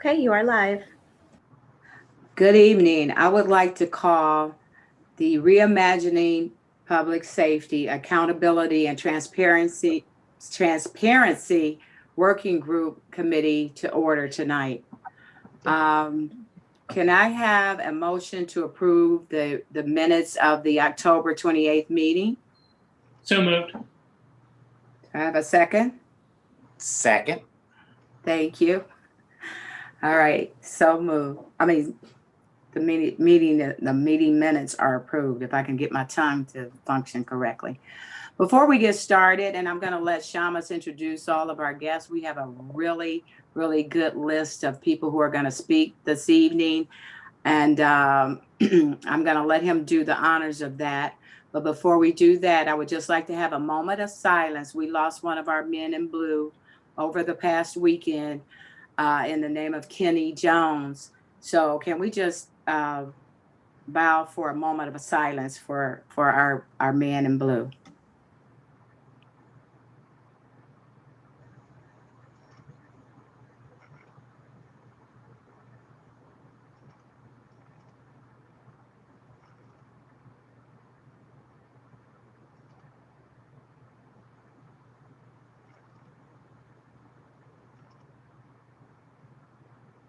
Okay, you are live. Good evening. I would like to call the Reimagining Public Safety, Accountability, and Transparency Working Group Committee to order tonight. Um, can I have a motion to approve the minutes of the October 28th meeting? So moved. Do I have a second? Second. Thank you. All right, so move. The meeting minutes are approved, if I can get my tongue to function correctly. Before we get started, and I'm going to let Shamus introduce all of our guests, we have a really, really good list of people who are going to speak this evening. And I'm going to let him do the honors of that. But before we do that, I would just like to have a moment of silence. We lost one of our men in blue over the past weekend in the name of Kenny Jones. So can we just bow for a moment of silence for our man in blue?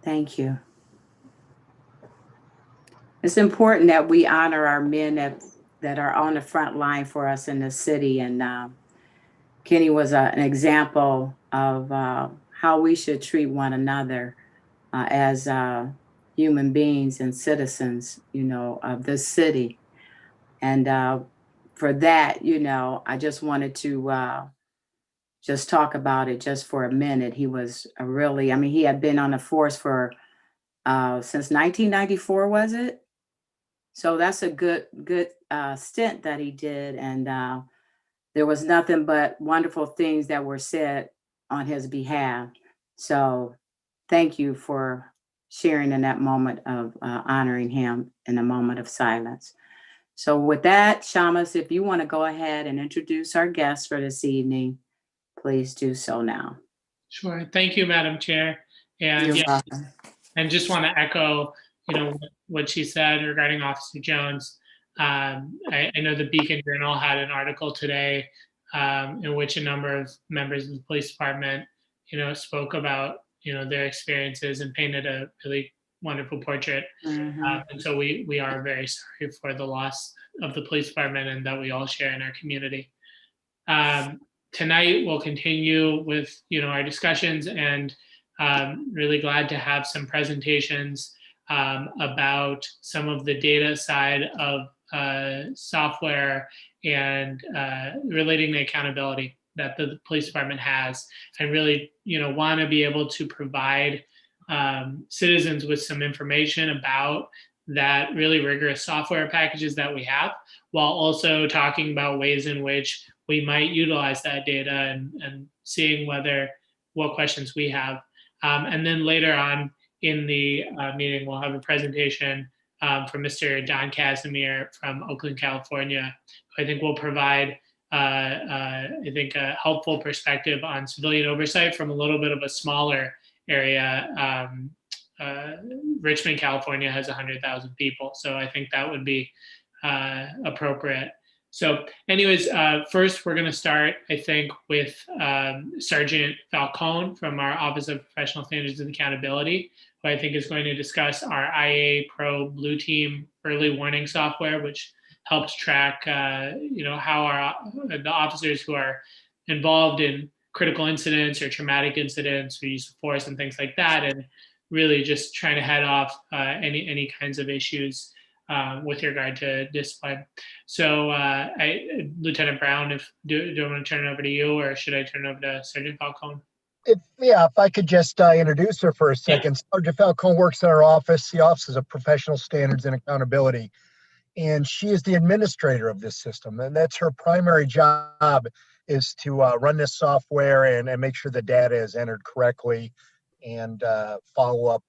Thank you. It's important that we honor our men that are on the front line for us in the city. And Kenny was an example of how we should treat one another as human beings and citizens, of this city. And for that, I just wanted to just talk about it just for a minute. He was he had been on the force for since 1994, was it? So that's a good stint that he did, and there was nothing but wonderful things that were said on his behalf. So thank you for sharing in that moment of honoring him in a moment of silence. So with that, Shamus, if you want to go ahead and introduce our guests for this evening, please do so now. Sure. Thank you, Madam Chair. And You're welcome. and just want to echo, what she said regarding Officer Jones. I know the Beacon Journal had an article today in which a number of members of the police department, spoke about, their experiences and painted a really wonderful portrait. And so we are very sorry for the loss of the police department and that we all share in our community. Tonight we'll continue with our discussions, and really glad to have some presentations about some of the data side of software and relating the accountability that the police department has, and really want to be able to provide citizens with some information about that really rigorous software packages that we have, while also talking about ways in which we might utilize that data and seeing what questions we have. And then later on in the meeting, we'll have a presentation from Mr. Don Casimir from Oakland, California, who I think will provide, a helpful perspective on civilian oversight from a little bit of a smaller area. Richmond, California has 100,000 people, so I think that would be appropriate. So anyways, first we're going to start, I think, with Sergeant Falcone from our Office of Professional Standards and Accountability, who I think is going to discuss our IA Pro Blue Team early warning software, which helps track, how the officers who are involved in critical incidents or traumatic incidents or use of force and things like that, and really just trying to head off any kinds of issues with regard to discipline. So, Lieutenant Brown, do I want to turn it over to you, or should I turn it over to Sergeant Falcone? If I could just introduce her for a second. Yeah. Sergeant Falcone works in our office, the Office of Professional Standards and Accountability, and she is the administrator of this system. And that's her primary job, is to run this software and make sure the data is entered correctly, and follow up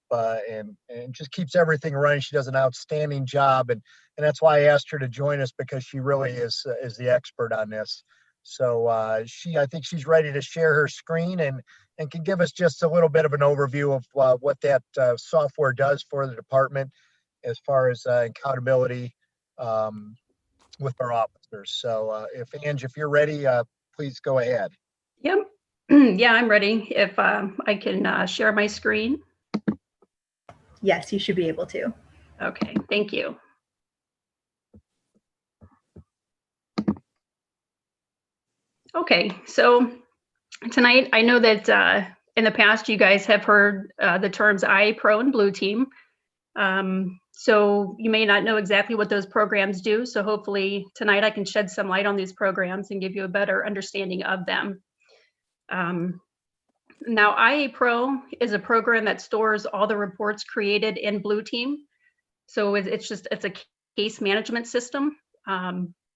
and just keeps everything running. She does an outstanding job, and that's why I asked her to join us, because she really is the expert on this. So I think she's ready to share her screen and can give us just a little bit of an overview of what that software does for the department as far as accountability with our officers. So if Ange, if you're ready, please go ahead. Yep. Yeah, I'm ready. If I can share my screen. Yes, you should be able to. Okay, thank you. Okay, so tonight I know that in the past you guys have heard the terms IA Pro and Blue Team. So you may not know exactly what those programs do. So hopefully tonight I can shed some light on these programs and give you a better understanding of them. Now, IA Pro is a program that stores all the reports created in Blue Team. So it's a case management system.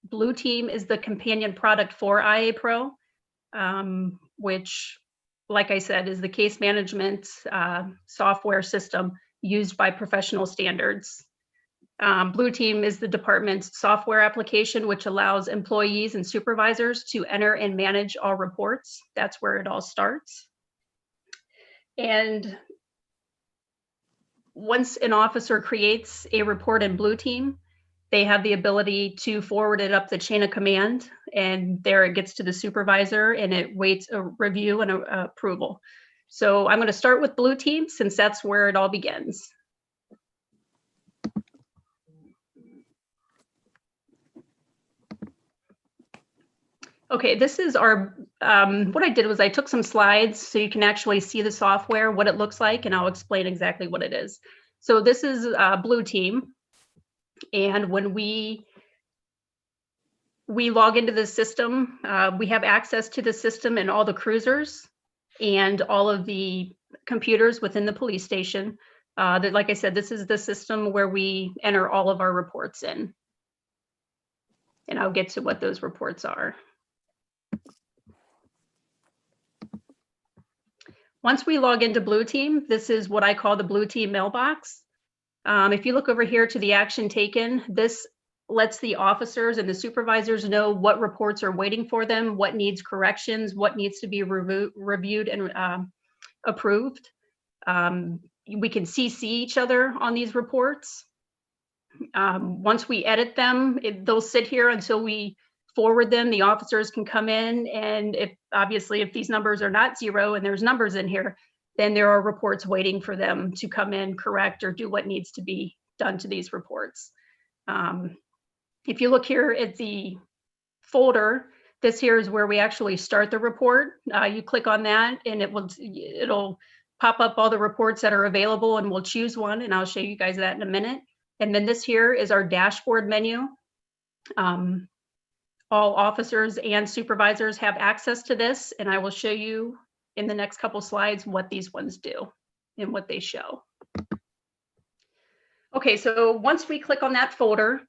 Blue Team is the companion product for IA Pro, which, like I said, is the case management software system used by professional standards. Blue Team is the department's software application, which allows employees and supervisors to enter and manage all reports. That's where it all starts. And once an officer creates a report in Blue Team, they have the ability to forward it up the chain of command, and there it gets to the supervisor and it waits a review and a approval. So I'm going to start with Blue Team since that's where it all begins. Okay, this is our, what I did was I took some slides so you can actually see the software, what it looks like, and I'll explain exactly what it is. So this is Blue Team. And when we log into the system, we have access to the system and all the cruisers and all of the computers within the police station. Like I said, this is the system where we enter all of our reports in. And I'll get to what those reports are. Once we log into Blue Team, this is what I call the Blue Team mailbox. If you look over here to the action taken, this lets the officers and the supervisors know what reports are waiting for them, what needs corrections, what needs to be reviewed and approved. We can CC each other on these reports. Once we edit them, they'll sit here until we forward them. The officers can come in, and if these numbers are not zero and there's numbers in here, then there are reports waiting for them to come in, correct, or do what needs to be done to these reports. If you look here at the folder, this here is where we actually start the report. You click on that and it'll pop up all the reports that are available, and we'll choose one, and I'll show you guys that in a minute. And then this here is our dashboard menu. All officers and supervisors have access to this, and I will show you in the next couple slides what these ones do and what they show. Okay, so once we click on that folder,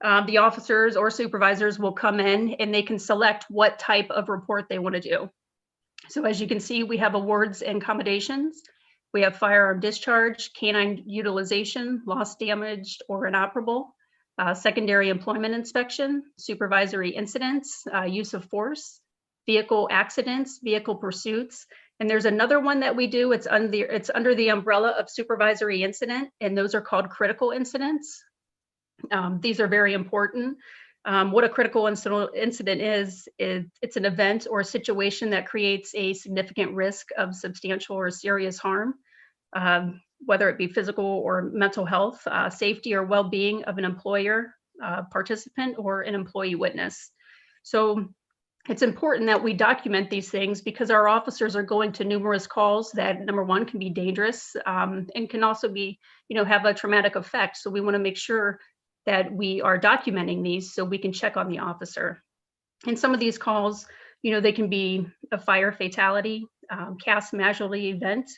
the officers or supervisors will come in and they can select what type of report they want to do. So as you can see, we have awards and accommodations. We have firearm discharge, canine utilization, lost, damaged, or inoperable, secondary employment inspection, supervisory incidents, use of force, vehicle accidents, vehicle pursuits. And there's another one that we do, it's under the umbrella of supervisory incident, and those are called critical incidents. These are very important. What a critical incident is it's an event or a situation that creates a significant risk of substantial or serious harm, whether it be physical or mental health, safety or well-being of an employer, participant, or an employee witness. So it's important that we document these things because our officers are going to numerous calls that, number one, can be dangerous and can also be, have a traumatic effect. So we want to make sure that we are documenting these so we can check on the officer. And some of these calls, they can be a fire fatality, cast casualty event,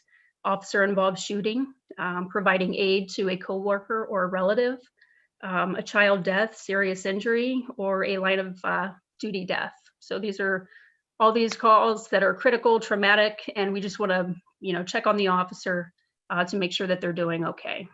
officer involved shooting, providing aid to a coworker or a relative, a child death, serious injury, or a line of duty death. So these are all these calls that are critical, traumatic, and we just want to, check on the officer to make sure that they're doing okay.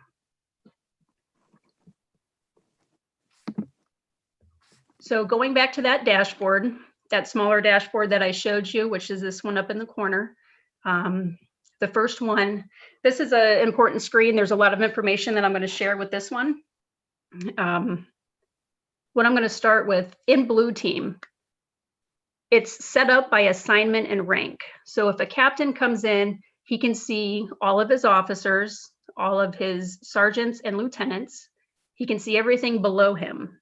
So going back to that dashboard, that smaller dashboard that I showed you, which is this one up in the corner. The first one, this is an important screen. There's a lot of information that I'm going to share with this one. What I'm going to start with, in Blue Team, it's set up by assignment and rank. So if a captain comes in, he can see all of his officers, all of his sergeants and lieutenants. He can see everything below him.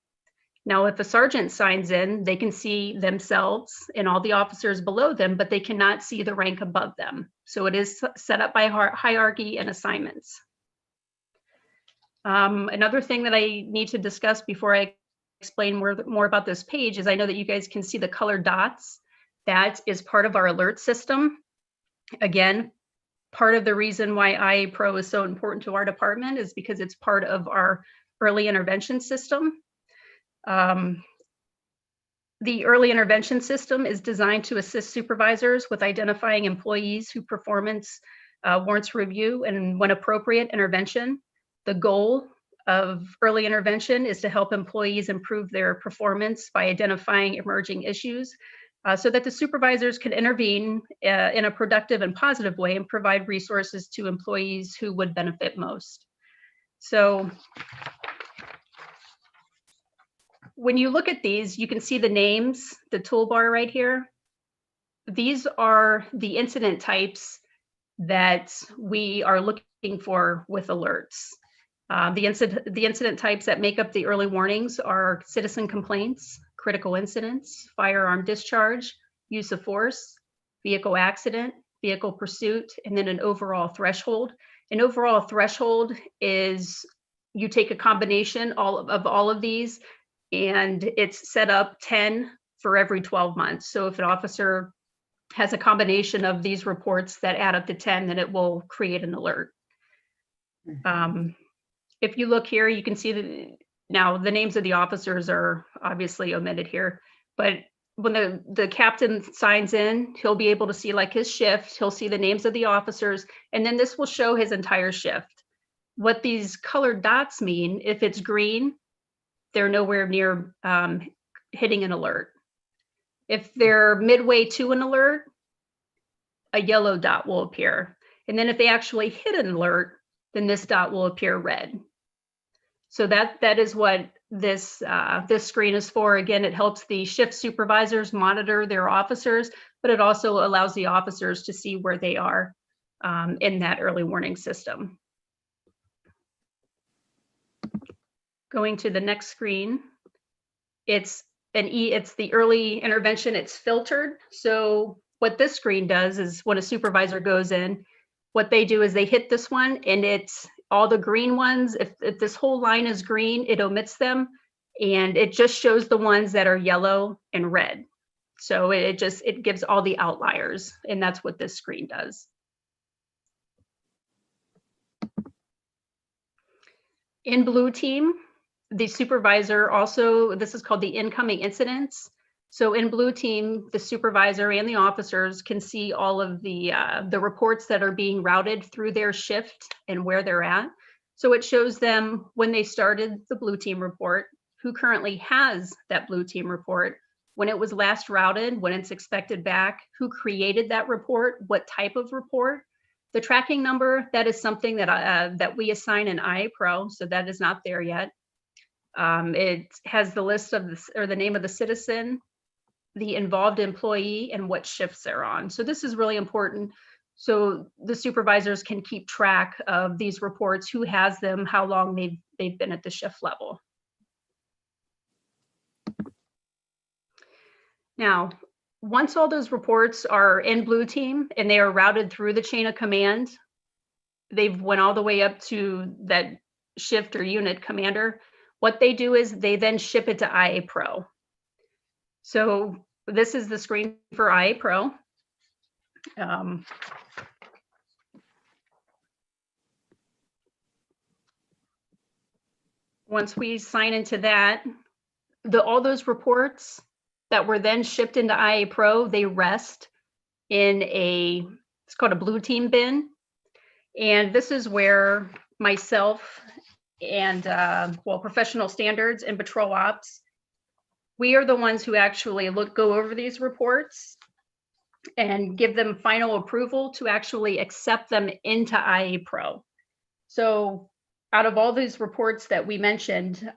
Now, if a sergeant signs in, they can see themselves and all the officers below them, but they cannot see the rank above them. So it is set up by hierarchy and assignments. Another thing that I need to discuss before I explain more about this page is I know that you guys can see the colored dots. That is part of our alert system. Again, part of the reason why IA Pro is so important to our department is because it's part of our early intervention system. The early intervention system is designed to assist supervisors with identifying employees whose performance warrants review and, when appropriate, intervention. The goal of early intervention is to help employees improve their performance by identifying emerging issues so that the supervisors can intervene in a productive and positive way and provide resources to employees who would benefit most. So when you look at these, you can see the names, the toolbar right here. These are the incident types that we are looking for with alerts. The incident types that make up the early warnings are citizen complaints, critical incidents, firearm discharge, use of force, vehicle accident, vehicle pursuit, and then an overall threshold. An overall threshold is you take a combination of all of these, and it's set up 10 for every 12 months. So if an officer has a combination of these reports that add up to 10, then it will create an alert. If you look here, you can see that now the names of the officers are obviously omitted here, but when the captain signs in, he'll be able to see like his shift, he'll see the names of the officers, and then this will show his entire shift. What these colored dots mean, if it's green, they're nowhere near hitting an alert. If they're midway to an alert, a yellow dot will appear. And then if they actually hit an alert, then this dot will appear red. So that is what this screen is for. Again, it helps the shift supervisors monitor their officers, but it also allows the officers to see where they are in that early warning system. Going to the next screen, it's the early intervention, it's filtered. So what this screen does is when a supervisor goes in, what they do is they hit this one, and it's all the green ones. If this whole line is green, it omits them, and it just shows the ones that are yellow and red. So it gives all the outliers, and that's what this screen does. In Blue Team, the supervisor also, this is called the incoming incidents. So in Blue Team, the supervisor and the officers can see all of the reports that are being routed through their shift and where they're at. So it shows them when they started the Blue Team report, who currently has that Blue Team report, when it was last routed, when it's expected back, who created that report, what type of report. The tracking number, that is something that we assign in IA Pro, so that is not there yet. It has the list of the name of the citizen, the involved employee, and what shifts they're on. So this is really important. So the supervisors can keep track of these reports, who has them, how long they've been at the shift level. Now, once all those reports are in Blue Team and they are routed through the chain of command, they've went all the way up to that shift or unit commander. What they do is they then ship it to IA Pro. So this is the screen for IA Pro. Once we sign into that, all those reports that were then shipped into IA Pro, they rest in it's called a Blue Team bin. And this is where myself and professional standards and patrol ops We are the ones who actually go over these reports and give them final approval to actually accept them into IA Pro. So out of all these reports that we mentioned,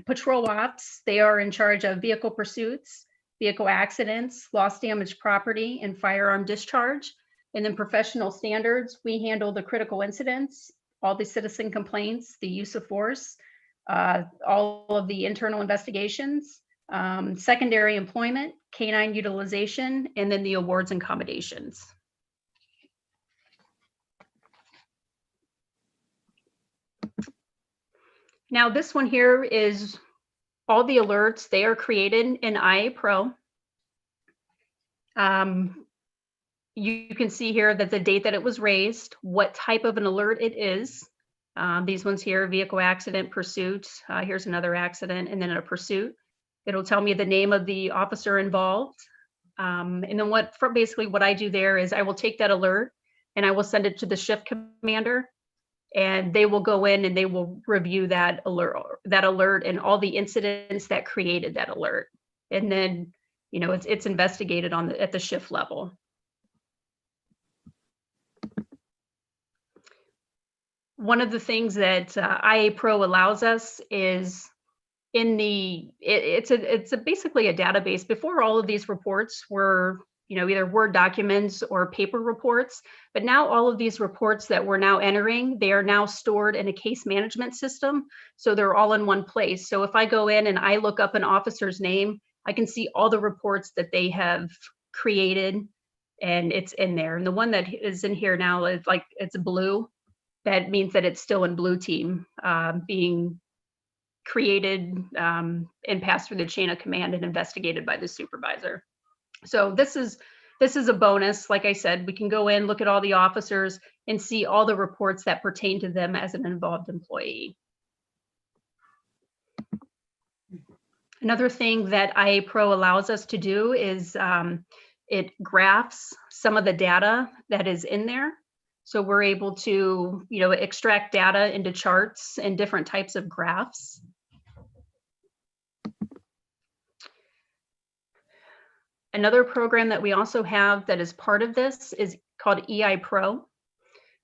patrol ops, they are in charge of vehicle pursuits, vehicle accidents, lost damaged property, and firearm discharge. And then professional standards, we handle the critical incidents, all the citizen complaints, the use of force, all of the internal investigations, secondary employment, canine utilization, and then the awards and accommodations. Now this one here is all the alerts. They are created in IA Pro. You can see here that the date that it was raised, what type of an alert it is. These ones here, vehicle accident, pursuit. Here's another accident and then a pursuit. It'll tell me the name of the officer involved. And then basically what I do there is I will take that alert and I will send it to the shift commander, and they will go in and they will review that alert and all the incidents that created that alert. And then, you know, it's investigated at the shift level. One of the things that IA Pro allows us is it's basically a database. Before, all of these reports were, you know, either Word documents or paper reports, but now all of these reports that we're now entering, they are now stored in a case management system. So they're all in one place. So if I go in and I look up an officer's name, I can see all the reports that they have created, and it's in there. And the one that is in here now is like, it's blue. That means that it's still in blue team, being created and passed through the chain of command and investigated by the supervisor. So this is a bonus. Like I said, we can go in, look at all the officers and see all the reports that pertain to them as an involved employee. Another thing that IA Pro allows us to do is it graphs some of the data that is in there. So we're able to, you know, extract data into charts and different types of graphs. Another program that we also have that is part of this is called EI Pro.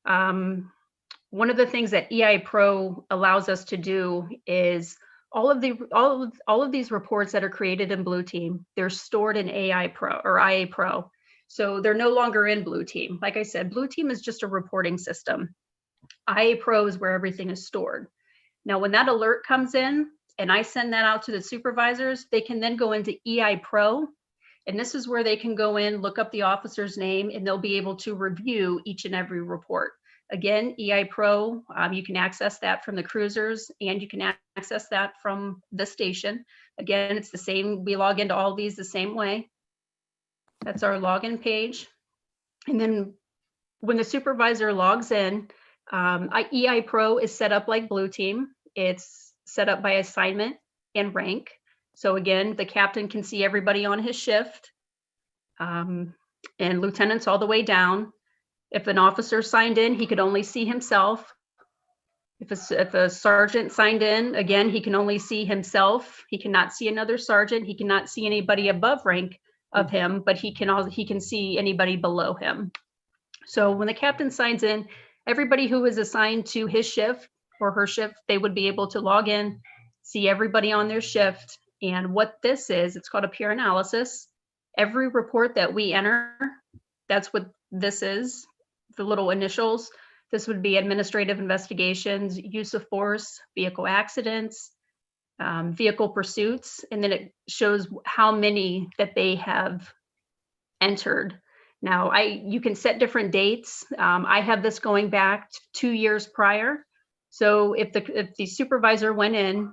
One of the things that EI Pro allows us to do is all of these reports that are created in Blue Team, they're stored in AI Pro or IA Pro. So they're no longer in Blue Team. Like I said, Blue Team is just a reporting system. IA Pro is where everything is stored. Now, when that alert comes in and I send that out to the supervisors, they can then go into EI Pro. And this is where they can go in, look up the officer's name, and they'll be able to review each and every report. Again, EI Pro, you can access that from the cruisers and you can access that from the station. Again, it's the same. We log into all these the same way. That's our login page. And then when the supervisor logs in, EI Pro is set up like Blue Team. It's set up by assignment and rank. So again, the captain can see everybody on his shift, and lieutenants all the way down. If an officer signed in, he could only see himself. If a sergeant signed in, again, he can only see himself. He cannot see another sergeant. He cannot see anybody above rank of him, but he can see anybody below him. So when the captain signs in, everybody who is assigned to his shift or her shift, they would be able to log in, see everybody on their shift. And what this is, it's called a peer analysis. Every report that we enter, that's what this is, the little initials. This would be administrative investigations, use of force, vehicle accidents, vehicle pursuits, and then it shows how many that they have entered. Now, you can set different dates. I have this going back 2 years prior. So if the supervisor went in,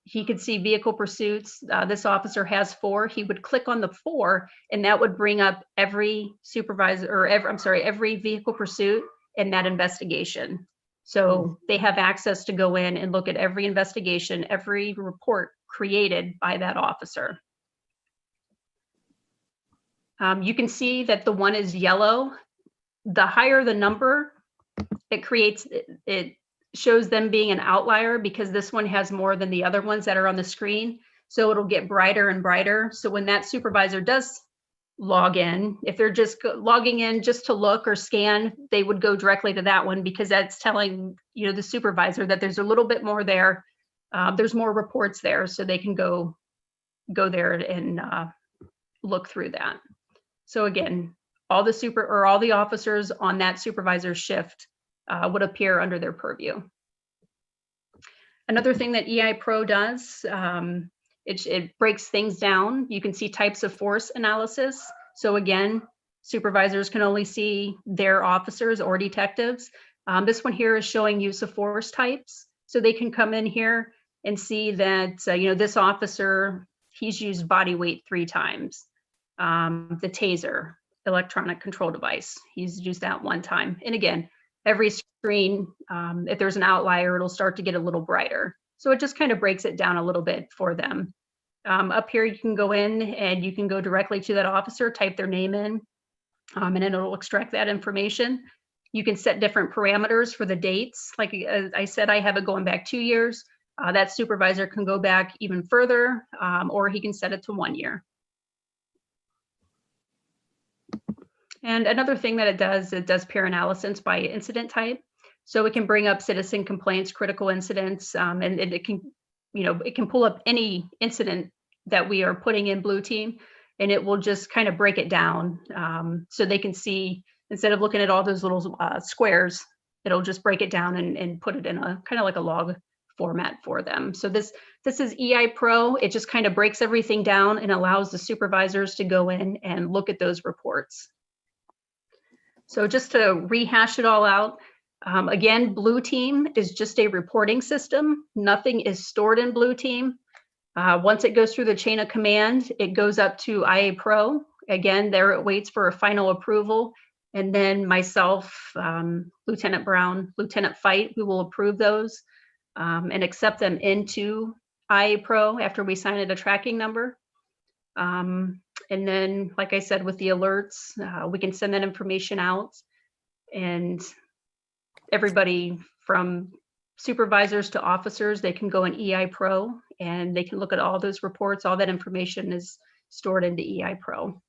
he could see vehicle pursuits. This officer has 4. He would click on the 4, and that would bring up every supervisor or every vehicle pursuit in that investigation. So they have access to go in and look at every investigation, every report created by that officer. You can see that the one is yellow. The higher the number, it shows them being an outlier because this one has more than the other ones that are on the screen. So it'll get brighter and brighter. So when that supervisor does log in, if they're just logging in just to look or scan, they would go directly to that one because that's telling, you know, the supervisor that there's a little bit more there. There's more reports there, so they can go there and look through that. So again, all the officers on that supervisor shift would appear under their purview. Another thing that EI Pro does, it breaks things down. You can see types of force analysis. So again, supervisors can only see their officers or detectives. This one here is showing use of force types. So they can come in here and see that, you know, this officer, he's used body weight 3 times. The taser, electronic control device, he's used that 1 time. And again, every screen, if there's an outlier, it'll start to get a little brighter. So it just kind of breaks it down a little bit for them. Up here, you can go in and you can go directly to that officer, type their name in, and then it'll extract that information. You can set different parameters for the dates. Like I said, I have it going back 2 years. That supervisor can go back even further, or he can set it to 1 year. And another thing that it does peer analysis by incident type. So it can bring up citizen complaints, critical incidents, and it can, you know, it can pull up any incident that we are putting in Blue Team, and it will just kind of break it down. So they can see, instead of looking at all those little squares, it'll just break it down and put it in a kind of like a log format for them. So this is EI Pro. It just kind of breaks everything down and allows the supervisors to go in and look at those reports. So just to rehash it all out, again, Blue Team is just a reporting system. Nothing is stored in Blue Team. Once it goes through the chain of command, it goes up to IA Pro. Again, there it waits for a final approval. And then myself, Lieutenant Brown, Lieutenant Fight, we will approve those and accept them into IA Pro after we sign it a tracking number. And then, like I said, with the alerts, we can send that information out, and everybody from supervisors to officers, they can go in EI Pro and they can look at all those reports. All that information is stored into EI Pro.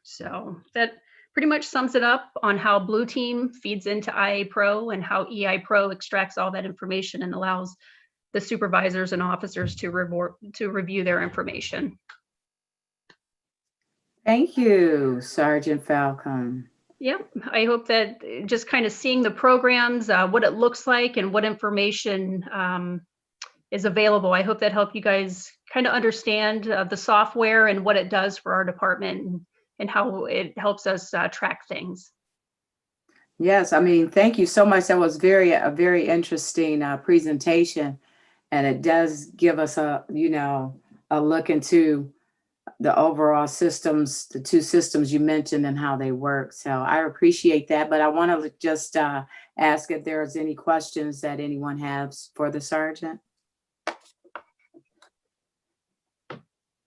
So that pretty much sums it up on how Blue Team feeds into IA Pro and how EI Pro extracts all that information and allows the supervisors and officers to review their information. Thank you, Sergeant Falcon. Yep, I hope that just kind of seeing the programs, what it looks like and what information is available. I hope that helped you guys kind of understand the software and what it does for our department and how it helps us track things. Yes, I mean, thank you so much. That was a very interesting presentation, and it does give us a look into the overall systems, the 2 systems you mentioned and how they work. So I appreciate that, but I want to just ask if there's any questions that anyone has for the sergeant.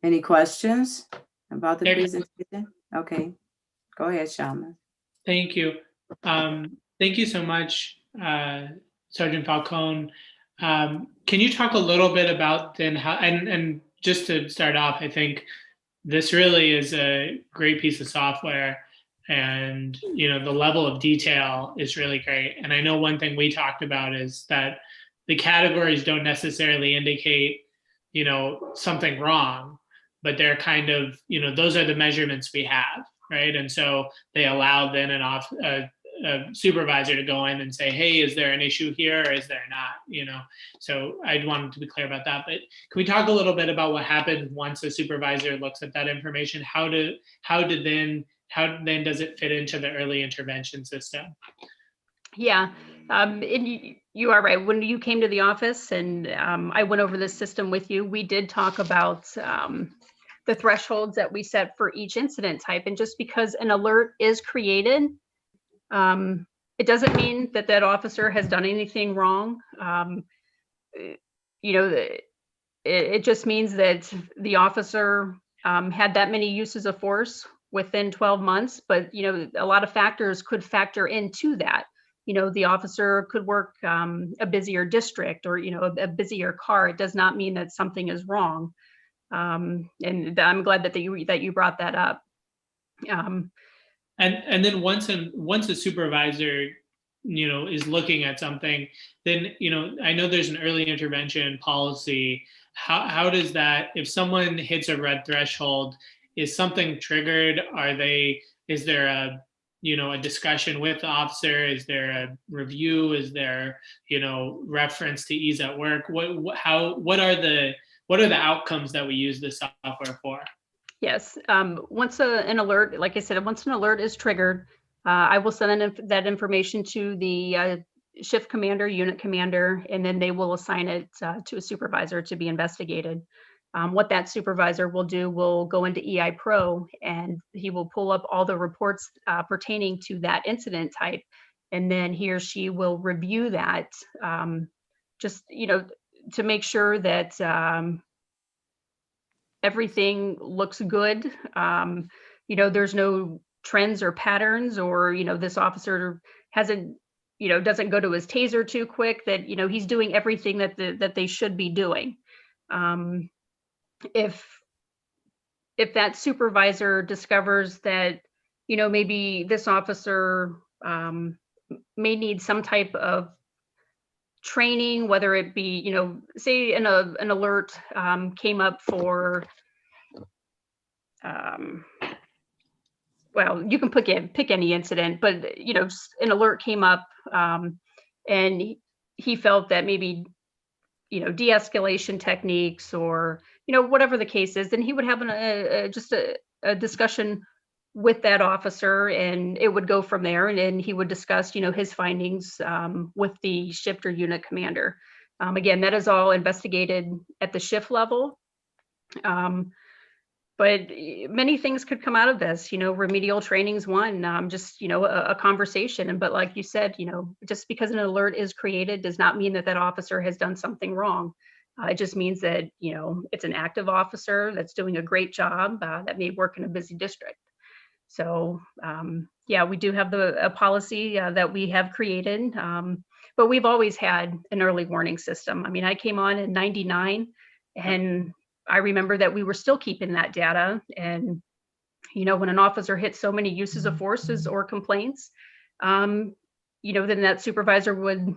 Any questions about the presentation? Okay, go ahead, Shaman. Thank you. Thank you so much, Sergeant Falcone. Can you talk a little bit about then how, and just to start off, I think this really is a great piece of software, and you know, the level of detail is really great. And I know one thing we talked about is that the categories don't necessarily indicate, you know, something wrong, but they're kind of, you know, those are the measurements we have, right? And so they allow then a supervisor to go in and say, hey, is there an issue here or is there not, you know? So I wanted to be clear about that. But can we talk a little bit about what happens once a supervisor looks at that information? How then does it fit into the early intervention system? Yeah, and you are right. When you came to the office and I went over this system with you, we did talk about the thresholds that we set for each incident type. And just because an alert is created, it doesn't mean that that officer has done anything wrong. You know, it just means that the officer had that many uses of force within 12 months. But, you know, a lot of factors could factor into that. You know, the officer could work a busier district or, you know, a busier car. It does not mean that something is wrong. And I'm glad that you brought that up. And then once a supervisor, is looking at something, then, I know there's an early intervention policy. How does that, if someone hits a red threshold, is something triggered? Is there a discussion with the officer? Is there a review? Is there, reference to ease at work? What are the outcomes that we use this software for? Yes. Once an alert, like I said, once an alert is triggered, I will send that information to the shift commander, unit commander, and then they will assign it to a supervisor to be investigated. What that supervisor will do will go into EI Pro, and he will pull up all the reports pertaining to that incident type, and then he or she will review that, just to make sure that everything looks good. There's no trends or patterns, or, this officer hasn't, doesn't go to his taser too quick, that, he's doing everything that they should be doing. If that supervisor discovers that, maybe this officer may need some type of training, whether it be, say an alert came up for, well, you can pick any incident, but, an alert came up, and he felt that maybe, de-escalation techniques, or, whatever the case is, then he would have just a discussion with that officer, and it would go from there. And then he would discuss, his findings with the shift or unit commander. Again, that is all investigated at the shift level. But many things could come out of this, remedial training's one, just, a conversation. But like you said, just because an alert is created does not mean that that officer has done something wrong. It just means that, it's an active officer that's doing a great job that may work in a busy district. So, yeah, we do have a policy that we have created, but we've always had an early warning system. I mean, I came on in '99, and I remember that we were still keeping that data. And, when an officer hits so many uses of forces or complaints, then that supervisor would,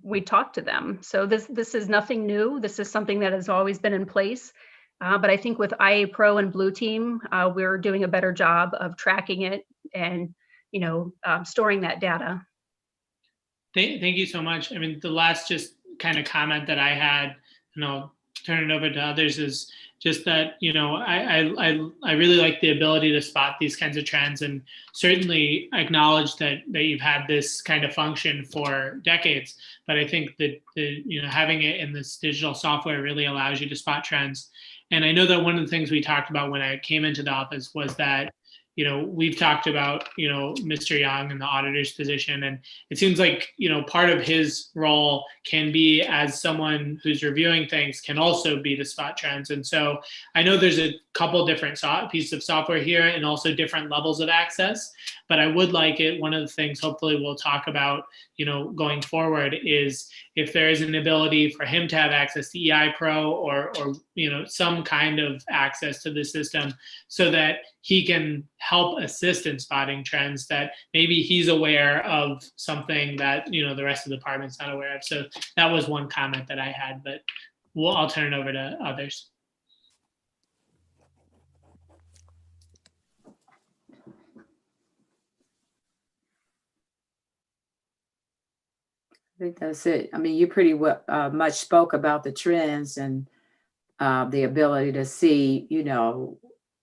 we'd talk to them. So this is nothing new. This is something that has always been in place. But I think with IA Pro and Blue Team, we're doing a better job of tracking it and, storing that data. Thank you so much. I mean, the last just kind of comment that I had, and I'll turn it over to others, is just that, I really like the ability to spot these kinds of trends, and certainly acknowledge that you've had this kind of function for decades. But I think that having it in this digital software really allows you to spot trends. And I know that one of the things we talked about when I came into the office was that, we've talked about, Mr. Young and the auditor's position. And it seems like, part of his role can be, as someone who's reviewing things, can also be to spot trends. And so I know there's a couple different pieces of software here, and also different levels of access. But I would like it, one of the things hopefully we'll talk about, going forward, is if there is an ability for him to have access to EI Pro, or some kind of access to the system, so that he can help assist in spotting trends that maybe he's aware of something that, the rest of the department's not aware of. So that was one comment that I had, but I'll turn it over to others. I think that's it. I mean, you pretty much spoke about the trends and the ability to see,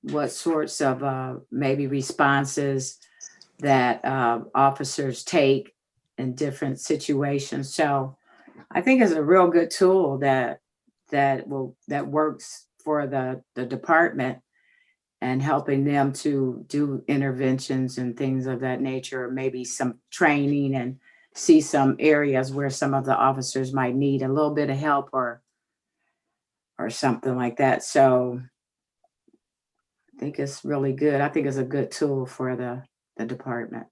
what sorts of maybe responses that officers take in different situations. So I think it's a real good tool that works for the department, and helping them to do interventions and things of that nature, or maybe some training, and see some areas where some of the officers might need a little bit of help, or something like that. So I think it's really good. I think it's a good tool for the department.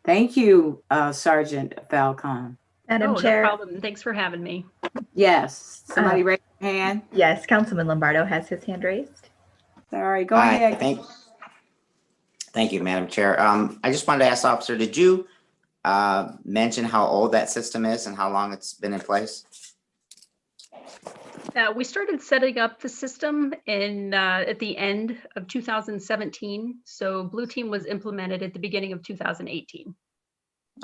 Thank you, Sergeant Falcon. Madam Oh, no Chair. problem. Thanks for having me. Yes, somebody raise their hand. Yes, Councilman Lombardo has his hand raised. Sorry, go Hi, ahead. thank you, Madam Chair. I just wanted to ask Officer, did you mention how old that system is and how long it's been in place? We started setting up the system at the end of 2017. So Blue Team was implemented at the beginning of 2018.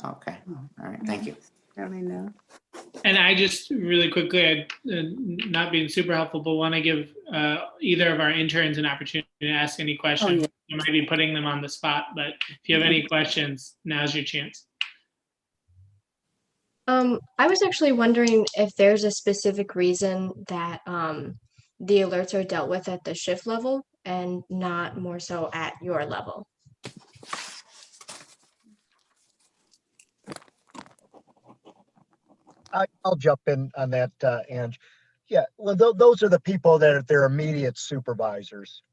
Okay, all right, thank you. Let me know. And I just really quickly, not being super helpful, but want to give either of our interns an opportunity to ask any questions. yeah. I might be putting them on the spot, but if you have any questions, now's your chance. I was actually wondering if there's a specific reason that the alerts are dealt with at the shift level and not more so at your level. I'll jump in on that, Ange. Yeah, well, those are the people that are their immediate supervisors.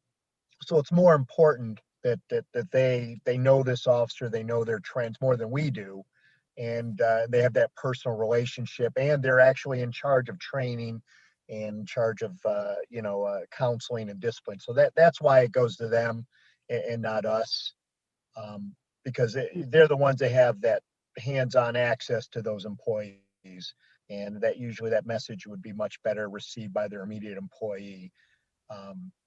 So it's more important that they know this officer, they know their trends more than we do, and they have that personal relationship, and they're actually in charge of training and in charge of counseling and discipline. So that's why it goes to them and not us, because they're the ones that have that hands-on access to those employees, and that usually that message would be much better received by their immediate employee,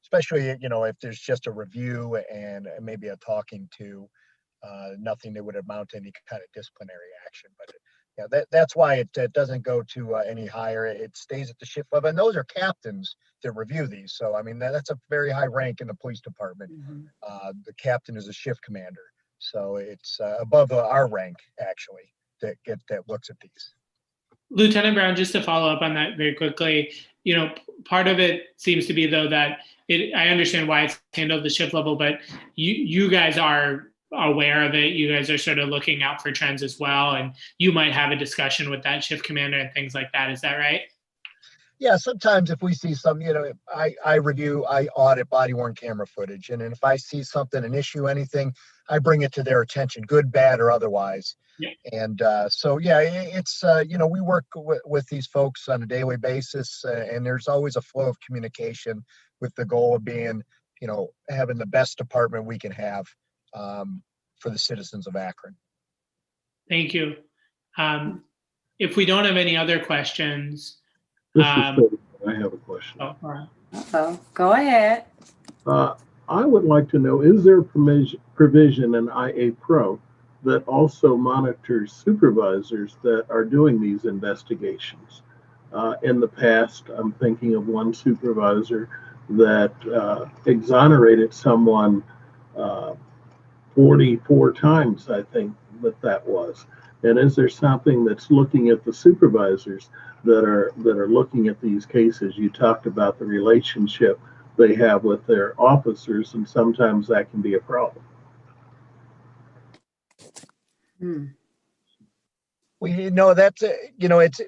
especially if there's just a review and maybe a talking to, nothing that would amount to any kind of disciplinary action. But yeah, that's why it doesn't go to any higher. It stays at the shift level, and those are captains that review these. So I mean that's a very high rank in the police department. The captain is a shift commander, so it's above our rank actually that looks at these. Lieutenant Brown, just to follow up on that very quickly, part of it seems to be though that I understand why it's handled at the shift level, but you guys are aware of it. You guys are sort of looking out for trends as well, and you might have a discussion with that shift commander and things like that. Is that right? Yeah, sometimes if we see some, I audit body worn camera footage, and if I see something, an issue, anything, I bring it to their attention, good, bad, or otherwise. Yeah. And so, yeah, it's, we work with these folks on a daily basis, and there's always a flow of communication with the goal of being, having the best department we can have for the citizens of Akron. Thank you. If we don't have any other questions. This is Phil. I have a question. Go ahead. I would like to know, is there provision in IA Pro that also monitors supervisors that are doing these investigations? In the past, I'm thinking of one supervisor that exonerated someone 44 times, I think that was. And is there something that's looking at the supervisors that are looking at these cases? You talked about the relationship they have with their officers, and sometimes that can be a problem. Well, that's it's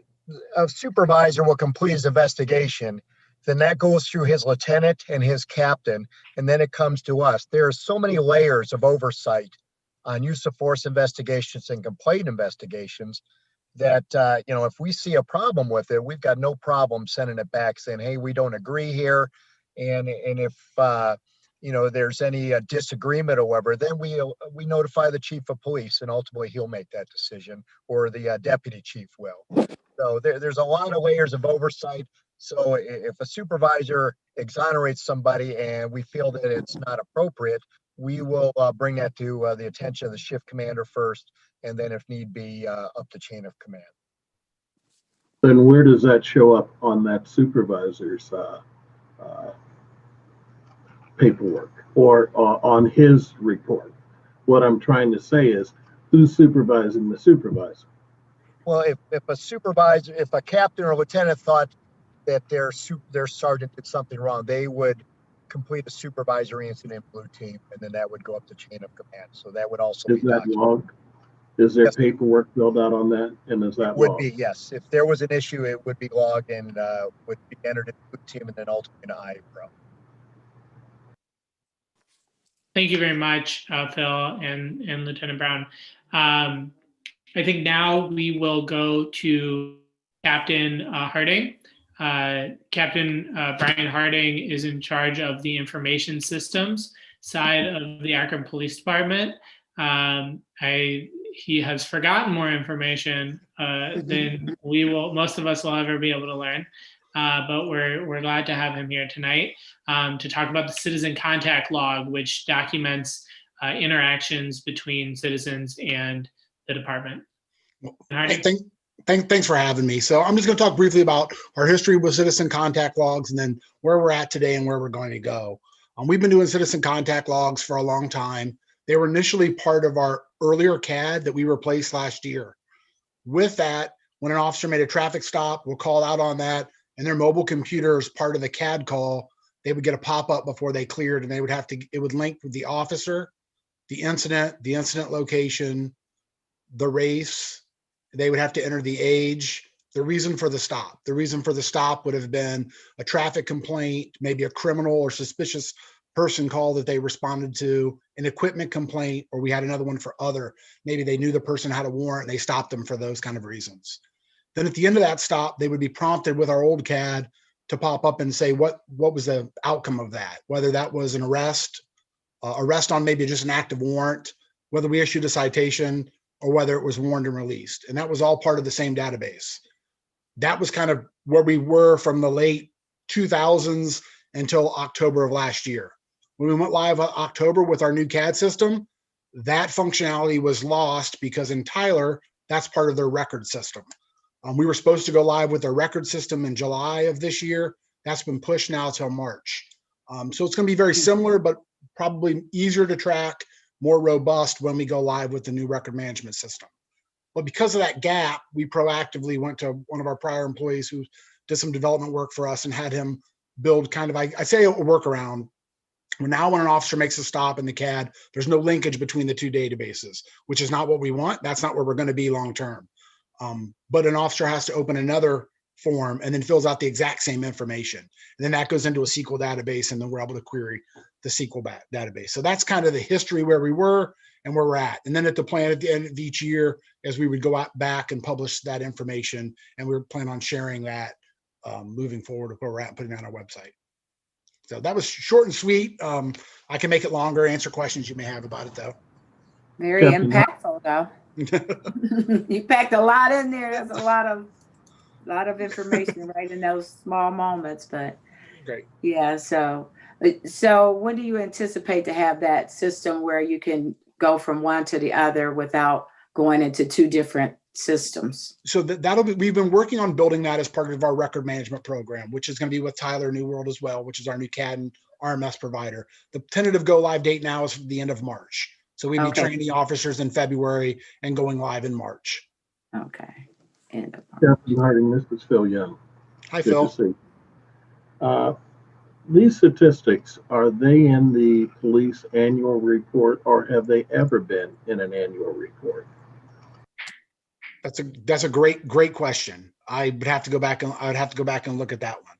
a supervisor will complete his investigation, then that goes through his lieutenant and his captain, and then it comes to us. There are so many layers of oversight on use of force investigations and complaint investigations that if we see a problem with it, we've got no problem sending it back saying, hey, we don't agree here, and if there's any disagreement or whatever, then we notify the chief of police, and ultimately he'll make that decision, or the deputy chief will. So there's a lot of layers of oversight. So if a supervisor exonerates somebody and we feel that it's not appropriate, we will bring that to the attention of the shift commander first, and then if need be, up the chain of command. Then where does that show up on that supervisor's paperwork or on his report? What I'm trying to say is, who's supervising the supervisor? Well, if a captain or lieutenant thought that their sergeant did something wrong, they would complete a supervisory incident Blue Team, and then that would go up the chain of command. So that would also be documented. Logged? Is there Yes. paperwork filled out on that? And is that Would logged? be, yes. If there was an issue, it would be logged and would be entered in Blue Team and then ultimately to IA Pro. Thank you very much, Phil and Lieutenant Brown. I think now we will go to Captain Harding. Captain Brian Harding is in charge of the information systems side of the Akron Police Department. He has forgotten more information than most of us will ever be able to learn. But we're glad to have him here tonight to talk about the citizen contact log, which documents interactions between citizens and the department. Thanks for having me. So I'm just going to talk briefly about our history with citizen contact logs and then where we're at today and where we're going to go. We've been doing citizen contact logs for a long time. They were initially part of our earlier CAD that we replaced last year. With that, when an officer made a traffic stop, we'll call out on that, and their mobile computer is part of the CAD call. They would get a pop-up before they cleared, and it would link with the officer, the incident location, the race. They would have to enter the age, the reason for the stop. The reason for the stop would have been a traffic complaint, maybe a criminal or suspicious person call that they responded to, an equipment complaint, or we had another one for other. Maybe they knew the person had a warrant and they stopped them for those kind of reasons. Then at the end of that stop, they would be prompted with our old CAD to pop up and say what was the outcome of that, whether that was an arrest on maybe just an active warrant, whether we issued a citation, or whether it was warned and released. And that was all part of the same database. That was kind of where we were from the late 2000s until October of last year. When we went live in October with our new CAD system, that functionality was lost because in Tyler, that's part of their record system. We were supposed to go live with their record system in July of this year. That's been pushed now till March. So it's going to be very similar, but probably easier to track, more robust when we go live with the new record management system. But because of that gap, we proactively went to one of our prior employees who did some development work for us and had him build kind of, I say a workaround. Now when an officer makes a stop in the CAD, there's no linkage between the two databases, which is not what we want. That's not where we're going to be long term. But an officer has to open another form and then fills out the exact same information. And then that goes into a SQL database, and then we're able to query the SQL database. So that's kind of the history where we were and where we're at. And then at the plan at the end of each year, as we would go out back and publish that information, and we were planning on sharing that moving forward with where we're at, putting it on our website. So that was short and sweet. I can make it longer, answer questions you may have about it though. Very impactful though. You packed a lot in there. That's a lot of information right in those small moments, but great. Yeah. So when do you anticipate to have that system where you can go from one to the other without going into two different systems? So we've been working on building that as part of our record management program, which is going to be with Tyler New World as well, which is our new CAD and RMS provider. The tentative go live date now is the end of March. So we'd be training officers in February and going live in March. Okay. End of March. Captain Harding, this is Phil Young. Hi, Phil. Good to see. These statistics, are they in the police annual report, or have they ever been in an annual report? That's a great question. I'd have to go back and look at that one.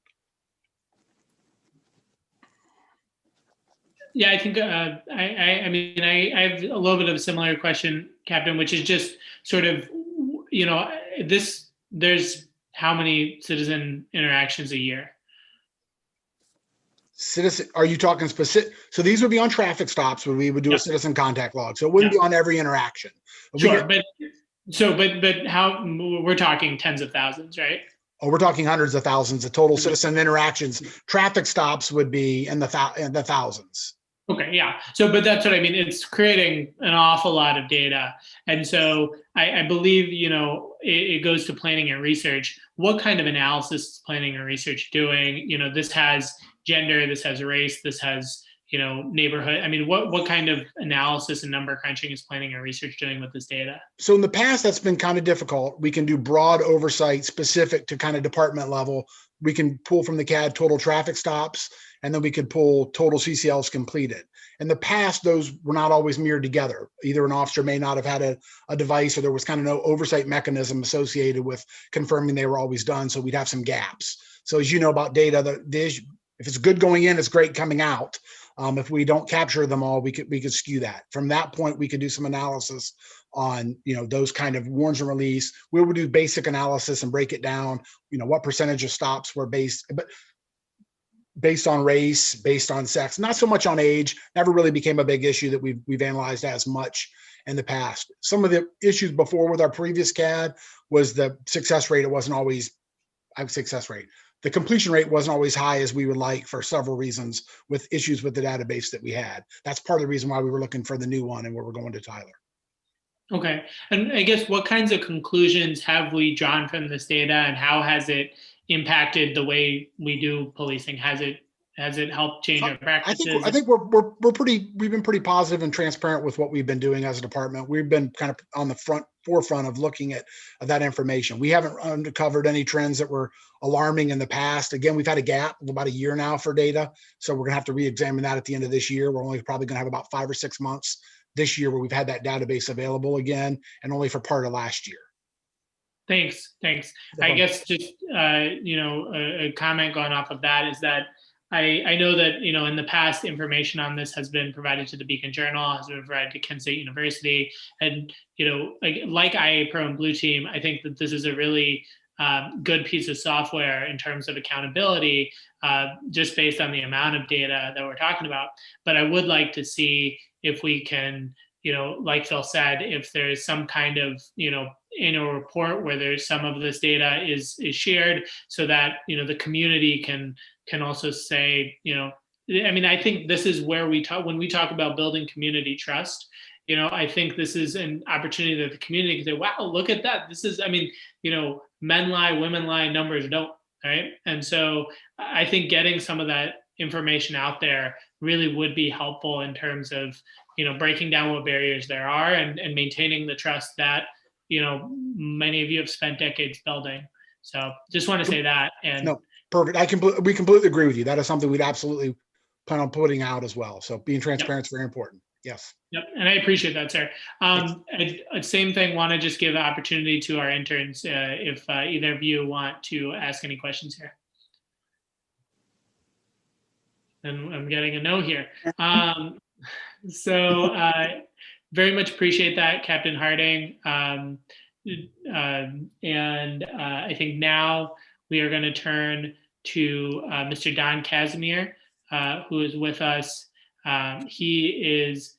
Yeah, I think I mean I have a little bit of a similar question, Captain, which is just sort of, there's how many citizen interactions a year? Citizen, are you talking specific? So these would be on traffic stops where we would do a citizen contact log. So it wouldn't be on every interaction. Sure, but how, we're talking tens of thousands, right? Oh, we're talking hundreds of thousands of total citizen interactions. Traffic stops would be in the thousands. Okay, yeah. So, but that's what I mean. It's creating an awful lot of data. And so I believe, it goes to planning and research. What kind of analysis is planning and research doing? This has gender, this has race, this has, neighborhood. I mean, what kind of analysis and number crunching is planning and research doing with this data? So in the past, that's been kind of difficult. We can do broad oversight specific to kind of department level. We can pull from the CAD total traffic stops, and then we could pull total CCLs completed. In the past, those were not always mirrored together. Either an officer may not have had a device, or there was kind of no oversight mechanism associated with confirming they were always done. So we'd have some gaps. So as you know about data, if it's good going in, it's great coming out. If we don't capture them all, we could skew that. From that point, we could do some analysis on, those kind of warrants and release. We would do basic analysis and break it down, what percentage of stops were based on race, based on sex, not so much on age. Never really became a big issue that we've analyzed as much in the past. Some of the issues before with our previous CAD was the success rate. It wasn't always, the completion rate wasn't always high as we would like for several reasons with issues with the database that we had. That's part of the reason why we were looking for the new one and where we're going to Tyler. Okay. And I guess what kinds of conclusions have we drawn from this data, and how has it impacted the way we do policing? Has it helped change our practices? I think we've been pretty positive and transparent with what we've been doing as a department. We've been kind of on the forefront of looking at that information. We haven't uncovered any trends that were alarming in the past. Again, we've had a gap of about a year now for data, so we're gonna have to re-examine that at the end of this year. We're only probably gonna have about 5 or 6 months this year where we've had that database available again, and only for part of last year. Thanks. I guess just, a comment going off of that is that I know that, in the past, information on this has been provided to the Beacon Journal, has been provided to Kent State University. And, like IA Pro and Blue Team, I think that this is a really good piece of software in terms of accountability, just based on the amount of data that we're talking about. But I would like to see if we can, like Phil said, if there's some kind of, annual report where there's some of this data is shared, so that, the community can also say, I think this is where when we talk about building community trust, I think this is an opportunity that the community can say, wow, look at that. This is, men lie, women lie, numbers don't, right? And so I think getting some of that information out there really would be helpful in terms of, breaking down what barriers there are and maintaining the trust that, many of you have spent decades building. So just want to say that. And no, perfect. We completely agree with you. That is something we'd absolutely plan on putting out as well. So being transparent is very important. Yes. Yep. And I appreciate that, sir. Same thing, want to just give an opportunity to our interns if either of you want to ask any questions here. And I'm getting a no here. So very much appreciate that, Captain Harding. And I think now we are going to turn to Mr. Don Casimir, who is with us. He is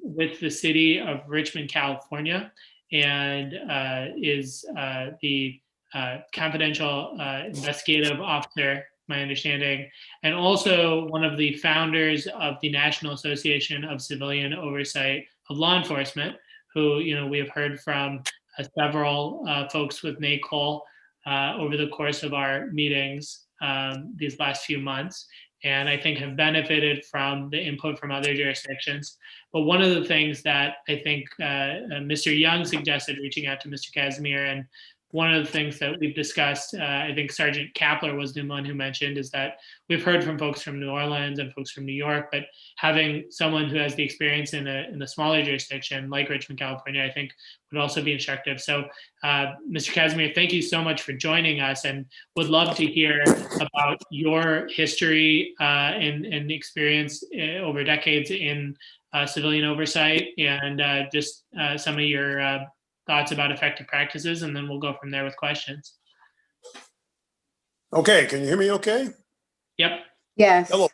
with the city of Richmond, California, and is the confidential investigative officer, my understanding, and also one of the founders of the National Association of Civilian Oversight of Law Enforcement, who we have heard from several folks with NACOL over the course of our meetings these last few months, and I think have benefited from the input from other jurisdictions. But one of the things that I think Mr. Young suggested reaching out to Mr. Casimir, and one of the things that we've discussed, I think Sergeant Kapler was the one who mentioned, is that we've heard from folks from New Orleans and folks from New York, but having someone who has the experience in a smaller jurisdiction like Richmond, California, I think would also be instructive. So Mr. Casimir, thank you so much for joining us, and would love to hear about your history and experience over decades in civilian oversight, and just some of your thoughts about effective practices, and then we'll go from there with questions. Okay, can you hear me okay? Yep. Yes. Hello,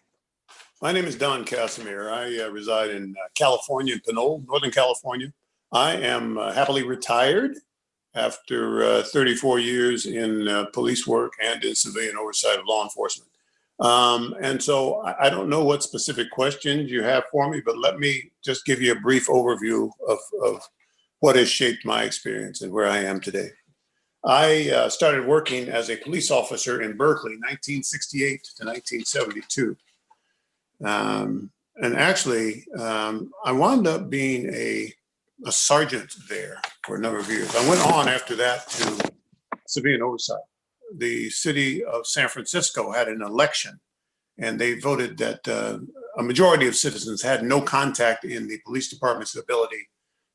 my name is Don Casimir. I reside in California, in Pinole, Northern California. I am happily retired after 34 years in police work and in civilian oversight of law enforcement. And so I don't know what specific questions you have for me, but let me just give you a brief overview of what has shaped my experience and where I am today. I started working as a police officer in Berkeley, 1968 to 1972. And actually, I wound up being a sergeant there for a number of years. I went on after that to civilian oversight. The city of San Francisco had an election, and they voted that a majority of citizens had no contact in the police department's ability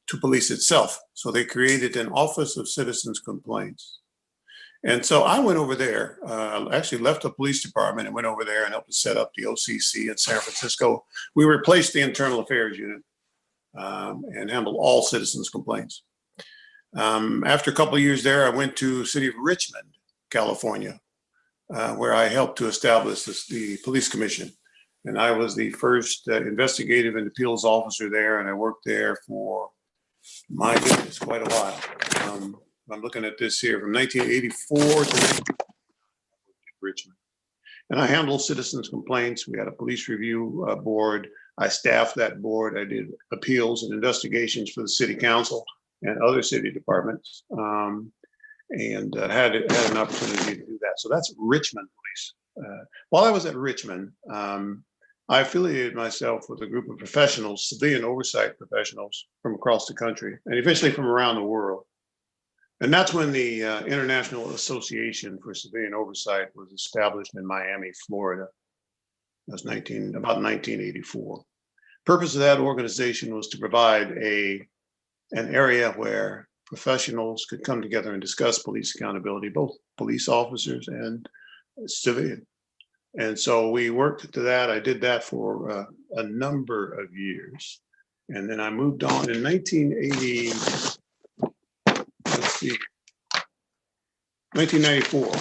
to police itself. So they created an Office of Citizens Complaints. And so I went over there, actually left the police department and went over there and helped to set up the OCC in San Francisco. We replaced the Internal Affairs Unit. and handled all citizens' complaints. After a couple of years there, I went to the city of Richmond, California, where I helped to establish the police commission. And I was the first investigative and appeals officer there, and I worked there for, my goodness, quite a while. I'm looking at this here, from 1984 to Richmond. And I handled citizens' complaints. We had a police review board. I staffed that board. I did appeals and investigations for the city council and other city departments, and had an opportunity to do that. So that's Richmond Police. While I was at Richmond, I affiliated myself with a group of professionals, civilian oversight professionals from across the country, and eventually from around the world. And that's when the International Association for Civilian Oversight was established in Miami, Florida. That was about 1984. Purpose of that organization was to provide an area where professionals could come together and discuss police accountability, both police officers and civilian. And so we worked to that. I did that for a number of years. And then I moved on in 1994.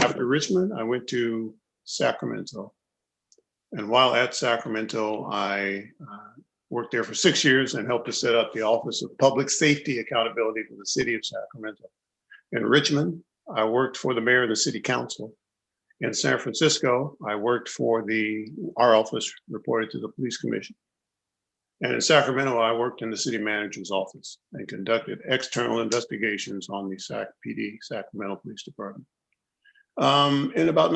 After Richmond, I went to Sacramento. And while at Sacramento, I worked there for 6 years and helped to set up the Office of Public Safety Accountability for the city of Sacramento. In Richmond, I worked for the mayor of the city council. In San Francisco, I worked for our office reported to the police commission. And in Sacramento, I worked in the city manager's office and conducted external investigations on the Sac PD, Sacramento Police Department. In about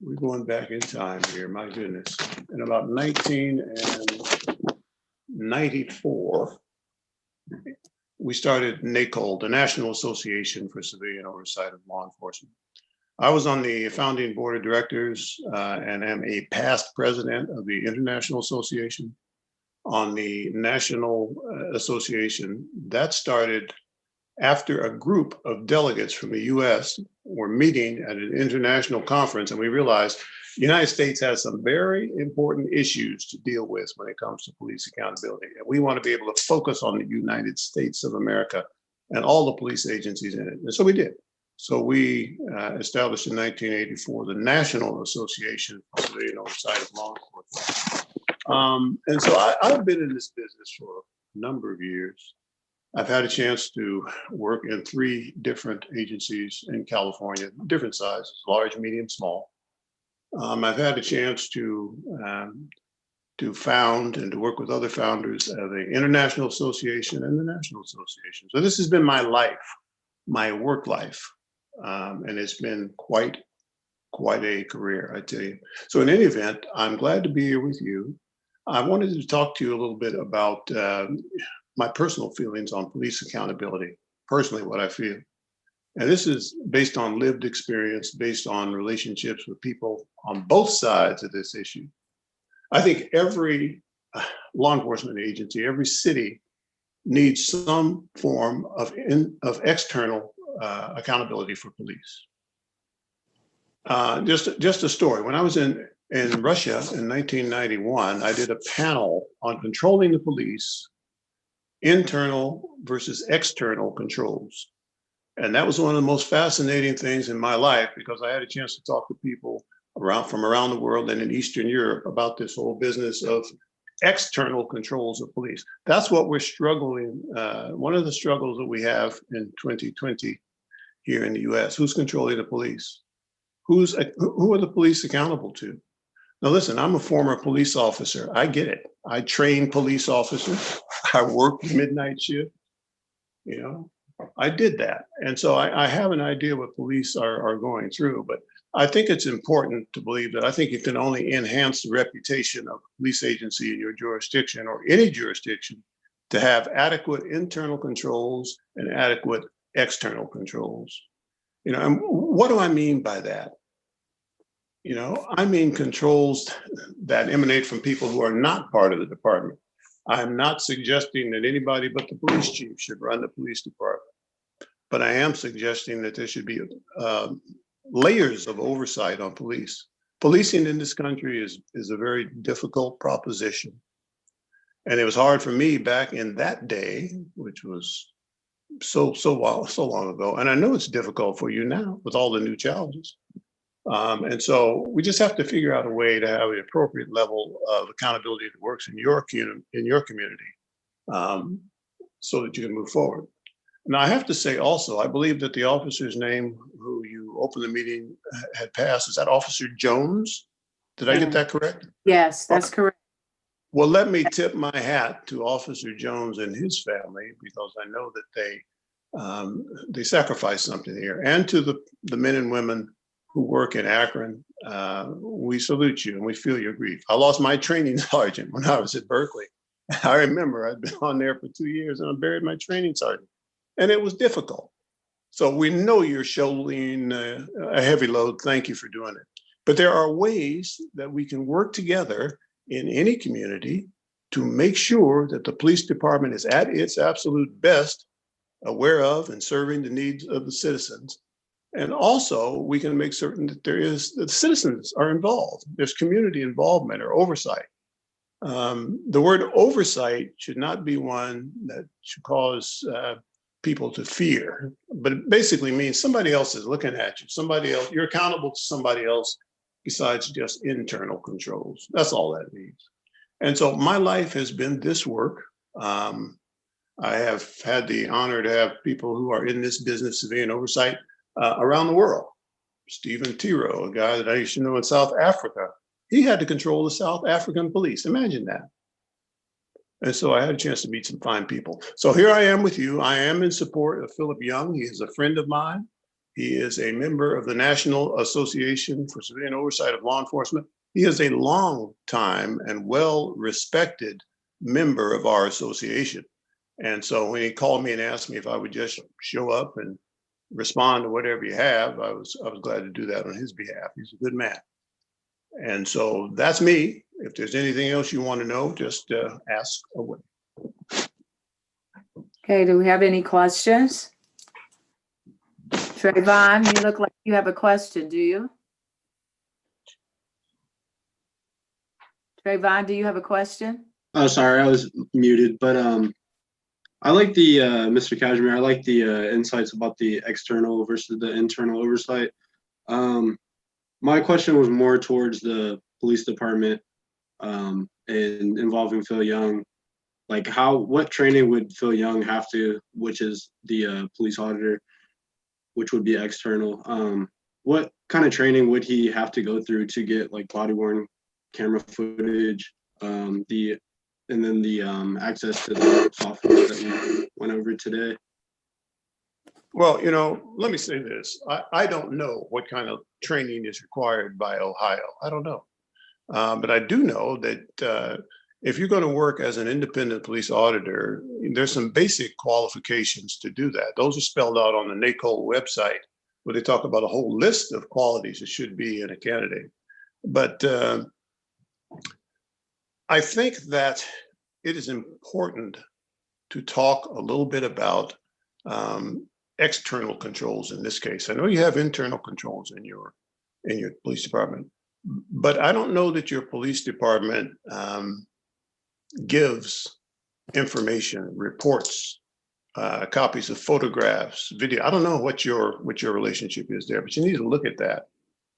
we're going back in time here, my goodness. In about 1994, we started NACOL, the National Association for Civilian Oversight of Law Enforcement. I was on the founding board of directors and am a past president of the International Association. On the National Association, that started after a group of delegates from the US were meeting at an international conference, and we realized the United States has some very important issues to deal with when it comes to police accountability. And we want to be able to focus on the United States of America and all the police agencies in it. And so we did. So we established in 1984 the National Association for Civilian Oversight of Law Enforcement. And so I've been in this business for a number of years. I've had a chance to work in 3 different agencies in California, different sizes, large, medium, small. I've had a chance to found and to work with other founders of the International Association and the National Association. So this has been my life, my work life. And it's been quite a career, I tell you. So in any event, I'm glad to be here with you. I wanted to talk to you a little bit about my personal feelings on police accountability, personally what I feel. And this is based on lived experience, based on relationships with people on both sides of this issue. I think every law enforcement agency, every city needs some form of external accountability for police. Just a story. When I was in Russia in 1991, I did a panel on controlling the police, internal versus external controls. And that was one of the most fascinating things in my life, because I had a chance to talk to people from around the world and in Eastern Europe about this whole business of external controls of police. That's what we're struggling. One of the struggles that we have in 2020 here in the US, who's controlling the police? Who are the police accountable to? Now, listen, I'm a former police officer. I get it. I train police officers. I worked midnight shift. You know, I did that. And so I have an idea what police are going through, but I think it's important to believe that I think it can only enhance the reputation of a police agency in your jurisdiction or any jurisdiction to have adequate internal controls and adequate external controls. You know, and what do I mean by that? You know, I mean controls that emanate from people who are not part of the department. I'm not suggesting that anybody but the police chief should run the police department, but I am suggesting that there should be layers of oversight on police. Policing in this country is a very difficult proposition. And it was hard for me back in that day, which was so long ago. And I know it's difficult for you now with all the new challenges. And so we just have to figure out a way to have the appropriate level of accountability that works in your community, so that you can move forward. Now, I have to say also, I believe that the officer's name who you opened the meeting had passed. Is that Officer Jones? Did I get that correct? Yes, that's correct. Well, let me tip my hat to Officer Jones and his family, because I know that they sacrificed something here, and to the men and women who work in Akron. We salute you and we feel your grief. I lost my training sergeant when I was at Berkeley. I remember I'd been on there for 2 years and I buried my training sergeant, and it was difficult. So we know you're shouldering a heavy load. Thank you for doing it. But there are ways that we can work together in any community to make sure that the police department is at its absolute best, aware of and serving the needs of the citizens. And also we can make certain that that citizens are involved. There's community involvement or oversight. The word oversight should not be one that should cause people to fear, but it basically means somebody else is looking at you. Somebody else, you're accountable to somebody else besides just internal controls. That's all that means. And so my life has been this work. I have had the honor to have people who are in this business, civilian oversight, around the world. Stephen Tiro, a guy that I used to know in South Africa, he had to control the South African police. Imagine that. And so I had a chance to meet some fine people. So here I am with you. I am in support of Philip Young. He is a friend of mine. He is a member of the National Association for Civilian Oversight of Law Enforcement. He is a long time and well-respected member of our association. And so when he called me and asked me if I would just show up and respond to whatever you have, I was glad to do that on his behalf. He's a good man. And so that's me. If there's anything else you want to know, just ask away. Okay, do we have any questions? Trayvon, you look like you have a question, do you? Trayvon, do you have a question? Oh, sorry, I was muted, but I like the Mr. Cashmere. I like the insights about the external versus the internal oversight. My question was more towards the police department and involving Phil Young. Like, what training would Phil Young have to, which is the police auditor, which would be external? What kind of training would he have to go through to get like body-worn camera footage, and then the access to the software that we went over today? Well, let me say this. I don't know what kind of training is required by Ohio. I don't know. But I do know that if you're going to work as an independent police auditor, there's some basic qualifications to do that. Those are spelled out on the NACOL website, where they talk about a whole list of qualities that should be in a candidate. But I think that it is important to talk a little bit about external controls in this case. I know you have internal controls in your police department, but I don't know that your police department gives information, reports, copies of photographs, video. I don't know what your relationship is there, but you need to look at that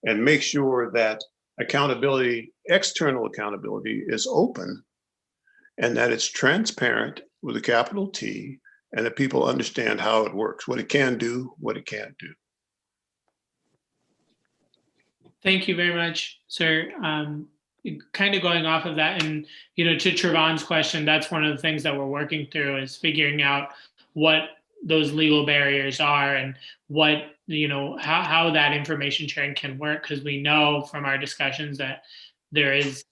and make sure that accountability, external accountability, is open and that it's transparent with a capital T, and that people understand how it works, what it can do, what it can't do. Thank you very much, sir. Kind of going off of that, and to Trevon's question, that's one of the things that we're working through, is figuring out what those legal barriers are and what how that information sharing can work, because we know from our discussions that there is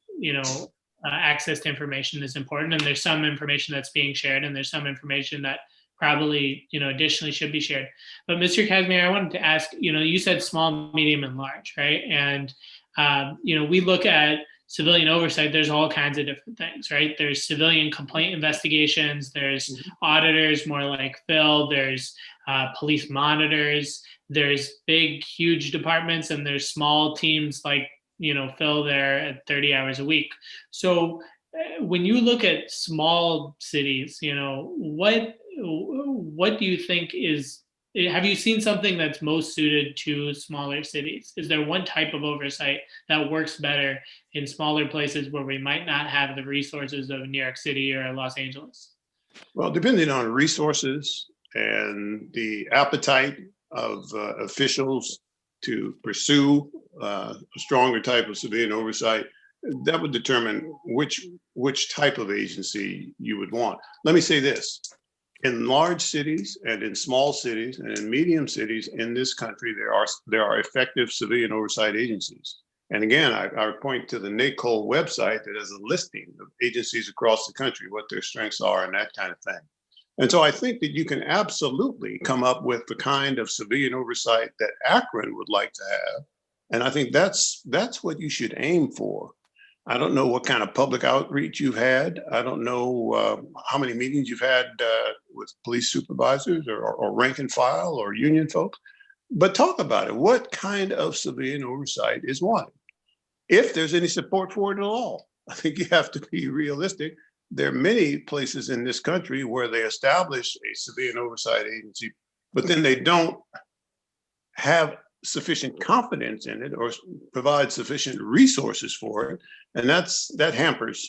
access to information is important, and there's some information that's being shared, and there's some information that probably additionally should be shared. But Mr. Casimir, I wanted to ask, you said small, medium, and large, right? And we look at civilian oversight, there's all kinds of different things, right? There's civilian complaint investigations, there's auditors more like Phil, there's police monitors, there's big, huge departments, and there's small teams like Phil there at 30 hours a week. So when you look at small cities, what do you think have you seen something that's most suited to smaller cities? Is there one type of oversight that works better in smaller places where we might not have the resources of New York City or Los Angeles? Well, depending on resources and the appetite of officials to pursue a stronger type of civilian oversight, that would determine which type of agency you would want. Let me say this. In large cities and in small cities and in medium cities in this country, there are effective civilian oversight agencies. And again, I would point to the NACOL website that has a listing of agencies across the country, what their strengths are and that kind of thing. And so I think that you can absolutely come up with the kind of civilian oversight that Akron would like to have. And I think that's what you should aim for. I don't know what kind of public outreach you've had. I don't know how many meetings you've had with police supervisors or rank and file or union folks, but talk about it. What kind of civilian oversight is wanted? If there's any support for it at all, I think you have to be realistic. There are many places in this country where they establish a civilian oversight agency, but then they don't have sufficient confidence in it or provide sufficient resources for it. And that hampers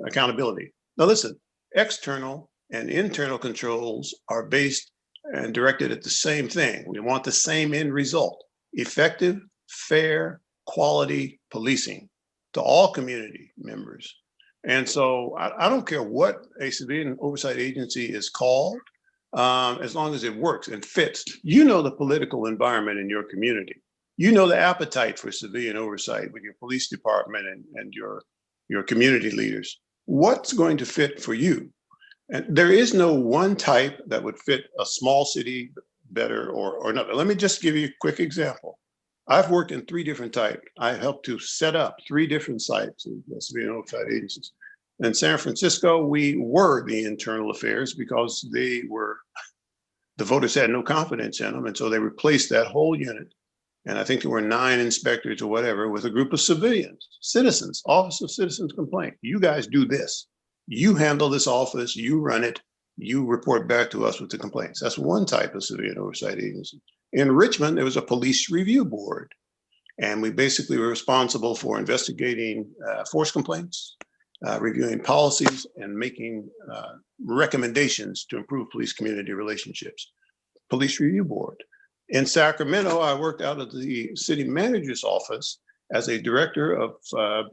accountability. Now listen, external and internal controls are based and directed at the same thing. We want the same end result: effective, fair, quality policing to all community members. And so I don't care what a civilian oversight agency is called, as long as it works and fits. You know the political environment in your community. You know the appetite for civilian oversight with your police department and your community leaders. What's going to fit for you? And there is no one type that would fit a small city better or another. Let me just give you a quick example. I've worked in 3 different types. I helped to set up 3 different sites of civilian oversight agencies. In San Francisco, we were the internal affairs because the voters had no confidence in them. And so they replaced that whole unit. And I think there were 9 inspectors or whatever with a group of civilians, citizens, Office of Citizens Complaint. You guys do this. You handle this office, you run it, you report back to us with the complaints. That's one type of civilian oversight agency. In Richmond, there was a police review board. And we basically were responsible for investigating force complaints, reviewing policies, and making recommendations to improve police community relationships. Police Review Board. In Sacramento, I worked out of the city manager's office as a director of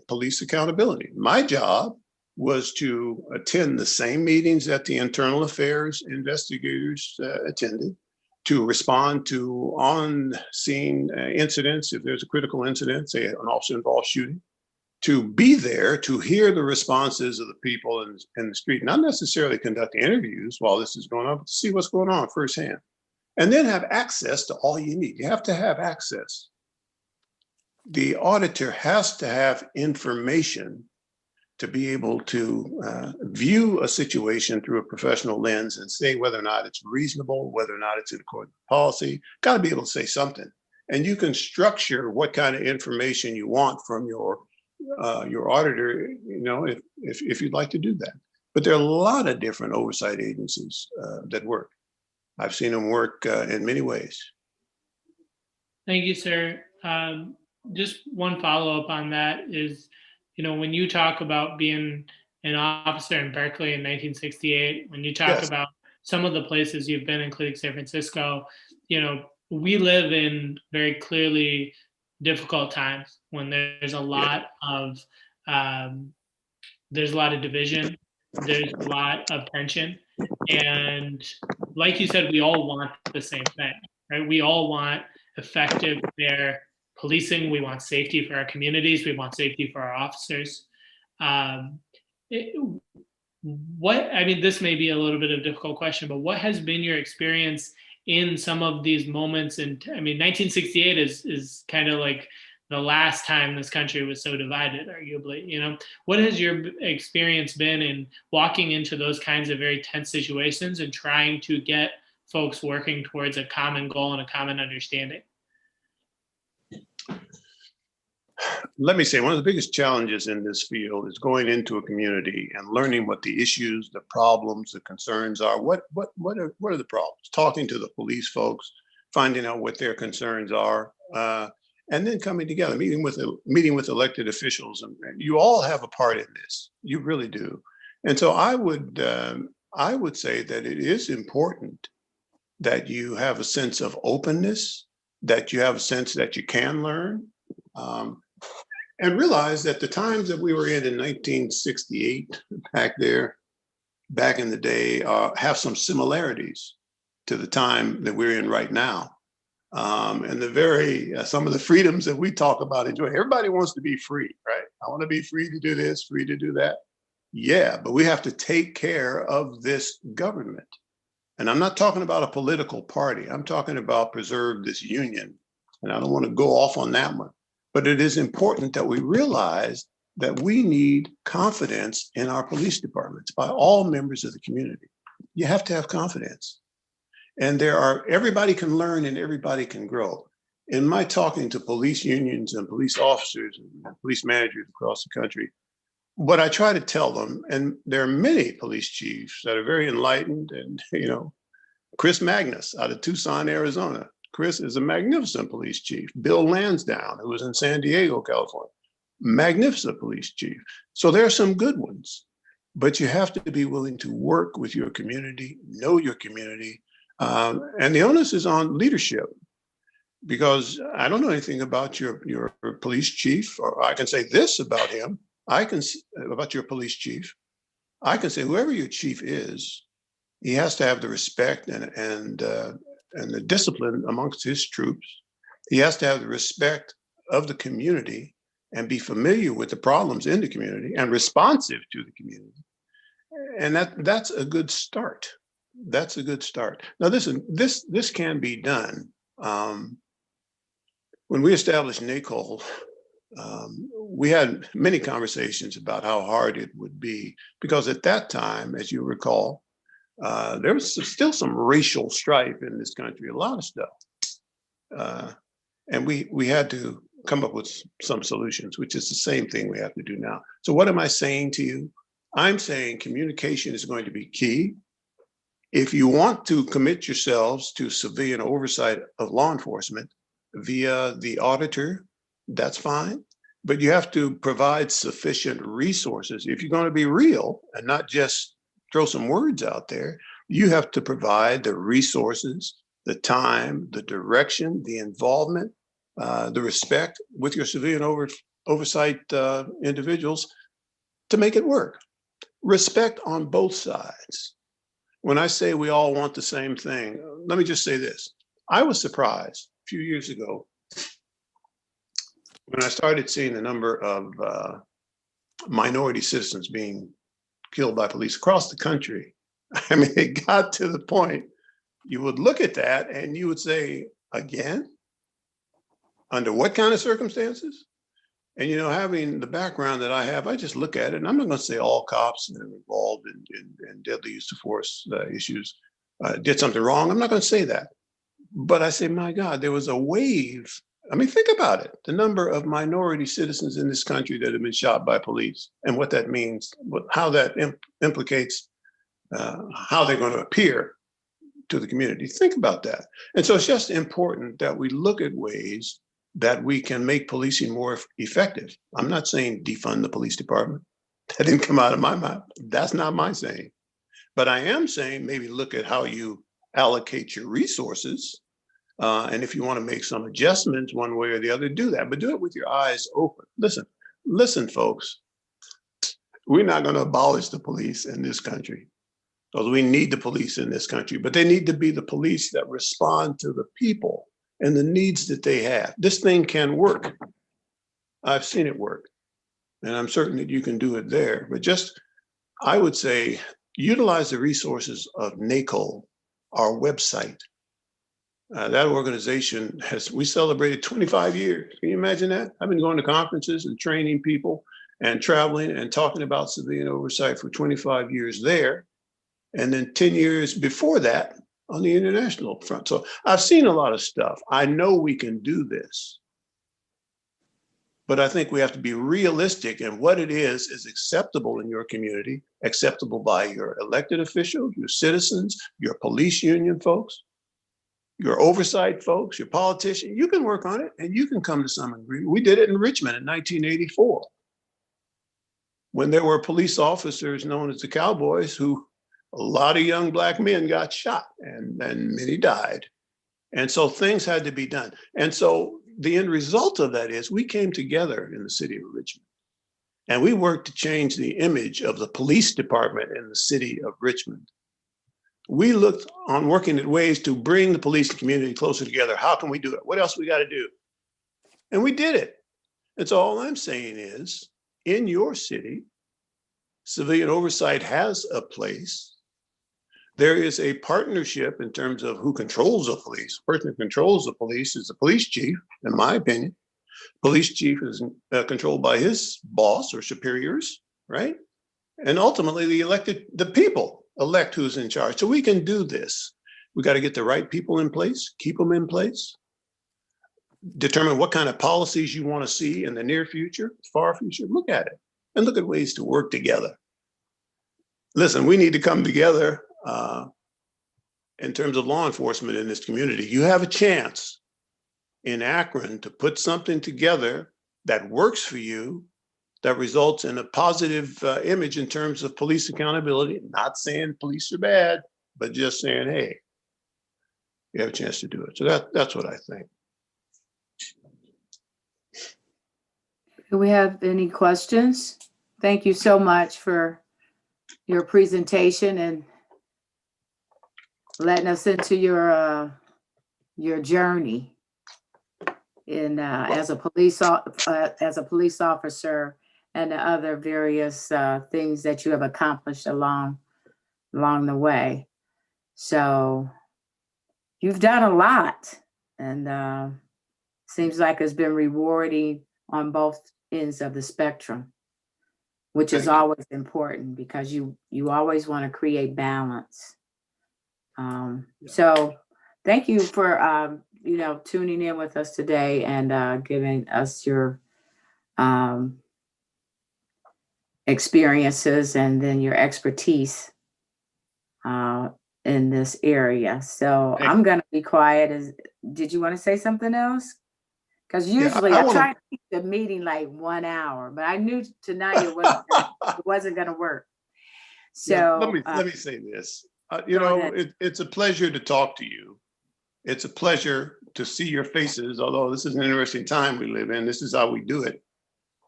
police accountability. My job was to attend the same meetings that the internal affairs investigators attended, to respond to on-scene incidents, if there's a critical incident, say an officer-involved shooting, to be there to hear the responses of the people in the street, not necessarily conduct interviews while this is going on, but to see what's going on firsthand. And then have access to all you need. You have to have access. The auditor has to have information to be able to view a situation through a professional lens and say whether or not it's reasonable, whether or not it's in accordance with policy. Got to be able to say something. And you can structure what kind of information you want from your auditor, if you'd like to do that. But there are a lot of different oversight agencies that work. I've seen them work in many ways. Thank you, sir. Just one follow-up on that is, when you talk about being an officer in Berkeley in 1968, when you talk Yes. about some of the places you've been, including San Francisco, we live in very clearly difficult times when there's a lot of division, there's a lot of tension, and like you said, we all want the same thing, right? We all want effective, fair policing. We want safety for our communities. We want safety for our officers. This may be a little bit of a difficult question, but what has been your experience in some of these moments? And 1968 is kind of like the last time this country was so divided, arguably. What has your experience been in walking into those kinds of very tense situations and trying to get folks working towards a common goal and a common understanding? let me say, one of the biggest challenges in this field is going into a community and learning what the issues, the problems, the concerns are. What are the problems? Talking to the police folks, finding out what their concerns are, and then coming together, meeting with elected officials. And you all have a part in this. You really do. And so I would say that it is important that you have a sense of openness, that you have a sense that you can learn. And realize that the times that we were in 1968, back in the day, have some similarities to the time that we're in right now. And some of the freedoms that we talk about enjoying. Everybody wants to be free, right? I want to be free to do this, free to do that. Yeah, but we have to take care of this government. And I'm not talking about a political party. I'm talking about preserve this union. And I don't want to go off on that one. But it is important that we realize that we need confidence in our police departments by all members of the community. You have to have confidence. And everybody can learn and everybody can grow. In my talking to police unions and police officers and police managers across the country, what I try to tell them, and there are many police chiefs that are very enlightened, and Chris Magnus out of Tucson, Arizona. Chris is a magnificent police chief. Bill Lansdowne, who was in San Diego, California, magnificent police chief. So there are some good ones, but you have to be willing to work with your community, know your community, and the onus is on leadership. Because I don't know anything about your police chief, or I can say this about him. About your police chief. I can say whoever your chief is, he has to have the respect and the discipline amongst his troops. He has to have the respect of the community and be familiar with the problems in the community and responsive to the community. And that's a good start. That's a good start. Now, listen, this can be done. When we established NACOL, we had many conversations about how hard it would be, because at that time, as you recall, there was still some racial strife in this country, a lot of stuff. And we had to come up with some solutions, which is the same thing we have to do now. So what am I saying to you? I'm saying communication is going to be key. If you want to commit yourselves to civilian oversight of law enforcement via the auditor, that's fine. But you have to provide sufficient resources. If you're going to be real and not just throw some words out there, you have to provide the resources, the time, the direction, the involvement, the respect with your civilian oversight individuals to make it work. Respect on both sides. When I say we all want the same thing, let me just say this. I was surprised a few years ago when I started seeing the number of minority citizens being killed by police across the country. I mean, it got to the point you would look at that and you would say, again, under what kind of circumstances? And, having the background that I have, I just look at it, and I'm not going to say all cops that are involved in deadly use of force issues did something wrong. I'm not going to say that. But I say, my God, there was a wave. I mean, think about it. The number of minority citizens in this country that have been shot by police and what that means, how that implicates how they're going to appear to the community. Think about that. And so it's just important that we look at ways that we can make policing more effective. I'm not saying defund the police department. That didn't come out of my mouth. That's not my saying. But I am saying maybe look at how you allocate your resources. And if you want to make some adjustments one way or the other, do that. But do it with your eyes open. Listen, folks. We're not going to abolish the police in this country, because we need the police in this country. But they need to be the police that respond to the people and the needs that they have. This thing can work. I've seen it work. And I'm certain that you can do it there. But I would say, utilize the resources of NACOL, our website. That organization we celebrated 25 years. Can you imagine that? I've been going to conferences and training people and traveling and talking about civilian oversight for 25 years there. And then 10 years before that on the international front. So I've seen a lot of stuff. I know we can do this. But I think we have to be realistic, and what it is acceptable in your community, acceptable by your elected officials, your citizens, your police union folks, your oversight folks, your politicians. You can work on it and you can come to some agreement. We did it in Richmond in 1984 when there were police officers known as the Cowboys who a lot of young Black men got shot and many died. And so things had to be done. And so the end result of that is we came together in the city of Richmond and we worked to change the image of the police department in the city of Richmond. We looked on working at ways to bring the police community closer together. How can we do it? What else we got to do? And we did it. And so all I'm saying is, in your city, civilian oversight has a place. There is a partnership in terms of who controls the police. The person who controls the police is the police chief, in my opinion. Police chief is controlled by his boss or superiors, right? And ultimately, the people elect who's in charge. So we can do this. We got to get the right people in place, keep them in place, determine what kind of policies you want to see in the near future, far future. Look at it and look at ways to work together. Listen, we need to come together in terms of law enforcement in this community. You have a chance in Akron to put something together that works for you, that results in a positive image in terms of police accountability. Not saying police are bad, but just saying, hey, you have a chance to do it. So that's what I think. Do we have any questions? Thank you so much for your presentation and letting us into your journey in as a police officer and the other various things that you have accomplished along the way. So you've done a lot, and seems like it's been rewarding on both ends of the spectrum, which is always important because you always want to create balance. So thank you for tuning in with us today and giving us your experiences and then your expertise in this area. So I'm going to be quiet. Did you want to say something else? Because usually I try to keep the meeting like 1 hour, but I knew tonight it wasn't going to work. So let me say this. It's a pleasure to talk to you. It's a pleasure to see your faces, although this is an interesting time we live in. This is how we do it.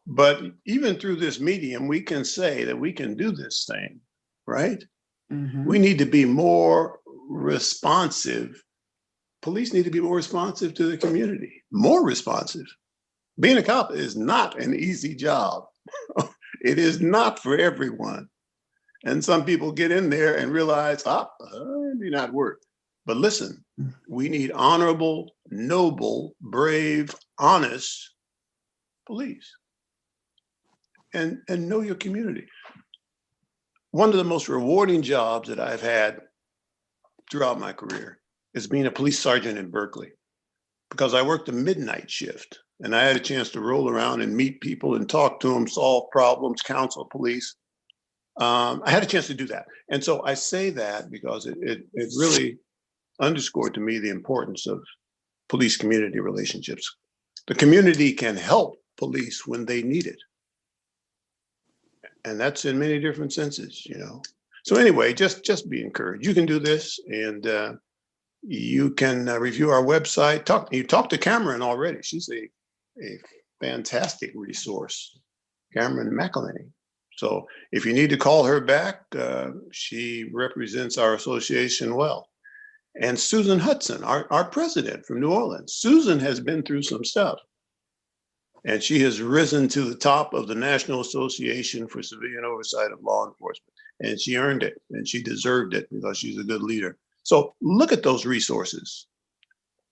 But even through this medium, we can say that we can do this thing, right? Mm-hmm. We need to be more responsive. Police need to be more responsive to the community, more responsive. Being a cop is not an easy job. It is not for everyone. And some people get in there and realize, it may not work. But listen, we need honorable, noble, brave, honest police. And know your community. One of the most rewarding jobs that I've had throughout my career is being a police sergeant in Berkeley, because I worked a midnight shift and I had a chance to roll around and meet people and talk to them, solve problems, counsel police. I had a chance to do that. And so I say that because it really underscored to me the importance of police community relationships. The community can help police when they need it. And that's in many different senses, So anyway, just be encouraged. You can do this, and you can review our website. You talked to Cameron already. She's a fantastic resource, Cameron McElhenney. So if you need to call her back, she represents our association well. And Susan Hudson, our president from New Orleans. Susan has been through some stuff. And she has risen to the top of the National Association for Civilian Oversight of Law Enforcement. And she earned it, and she deserved it because she's a good leader. So look at those resources.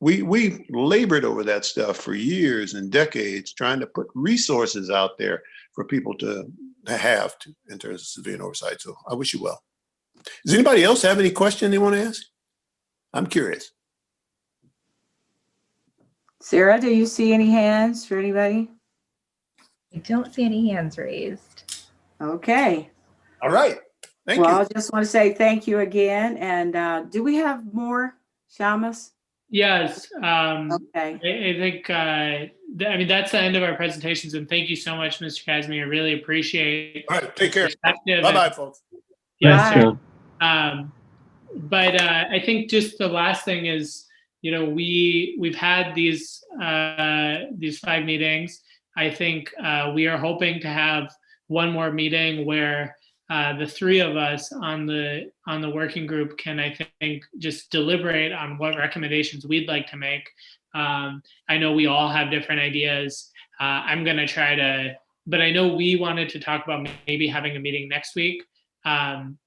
We labored over that stuff for years and decades, trying to put resources out there for people to have in terms of civilian oversight. So I wish you well. Does anybody else have any question they want to ask? I'm curious. Sarah, do you see any hands for anybody? I don't see any hands raised. Okay. All right. Thank Well, you. I just want to say thank you again. And do we have more, Shamus? Yes, Okay. I think, I mean, that's the end of our presentations, and thank you so much, Mr. Casimir. I really appreciate All right. Take care. perspective. Bye-bye, folks. Yes, Bye. sir. But I think just the last thing is, we've had these 5 meetings. I think we are hoping to have one more meeting where the 3 of us on the working group can, I think, just deliberate on what recommendations we'd like to make. I know we all have different ideas. I'm going to try to, but I know we wanted to talk about maybe having a meeting next week. And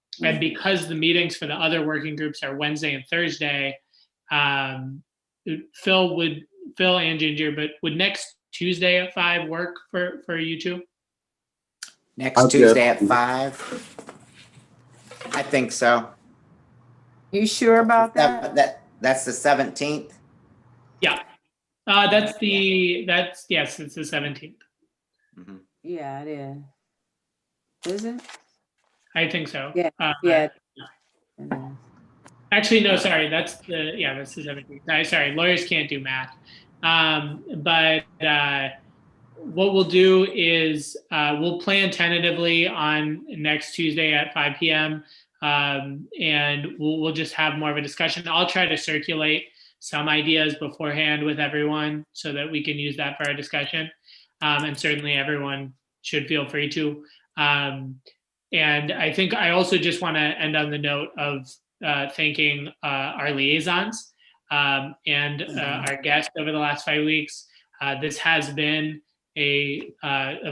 because the meetings for the other working groups are Wednesday and Thursday, Phil and Ginger, but would next Tuesday at 5 work for you two? Next Okay. Tuesday at 5? I think so. You sure about that? That's the 17th. Yeah. Yes, it's the 17th. Mhm. Yeah, it is. Is it? I think so. Yeah. Yeah. It is. Actually, no, sorry. That's the 17th. Sorry, lawyers can't do math. But what we'll do is we'll plan tentatively on next Tuesday at 5 p.m. And we'll just have more of a discussion. I'll try to circulate some ideas beforehand with everyone so that we can use that for our discussion. And certainly everyone should feel free to. And I think I also just want to end on the note of thanking our liaisons and our guests over the last 5 weeks. This has been a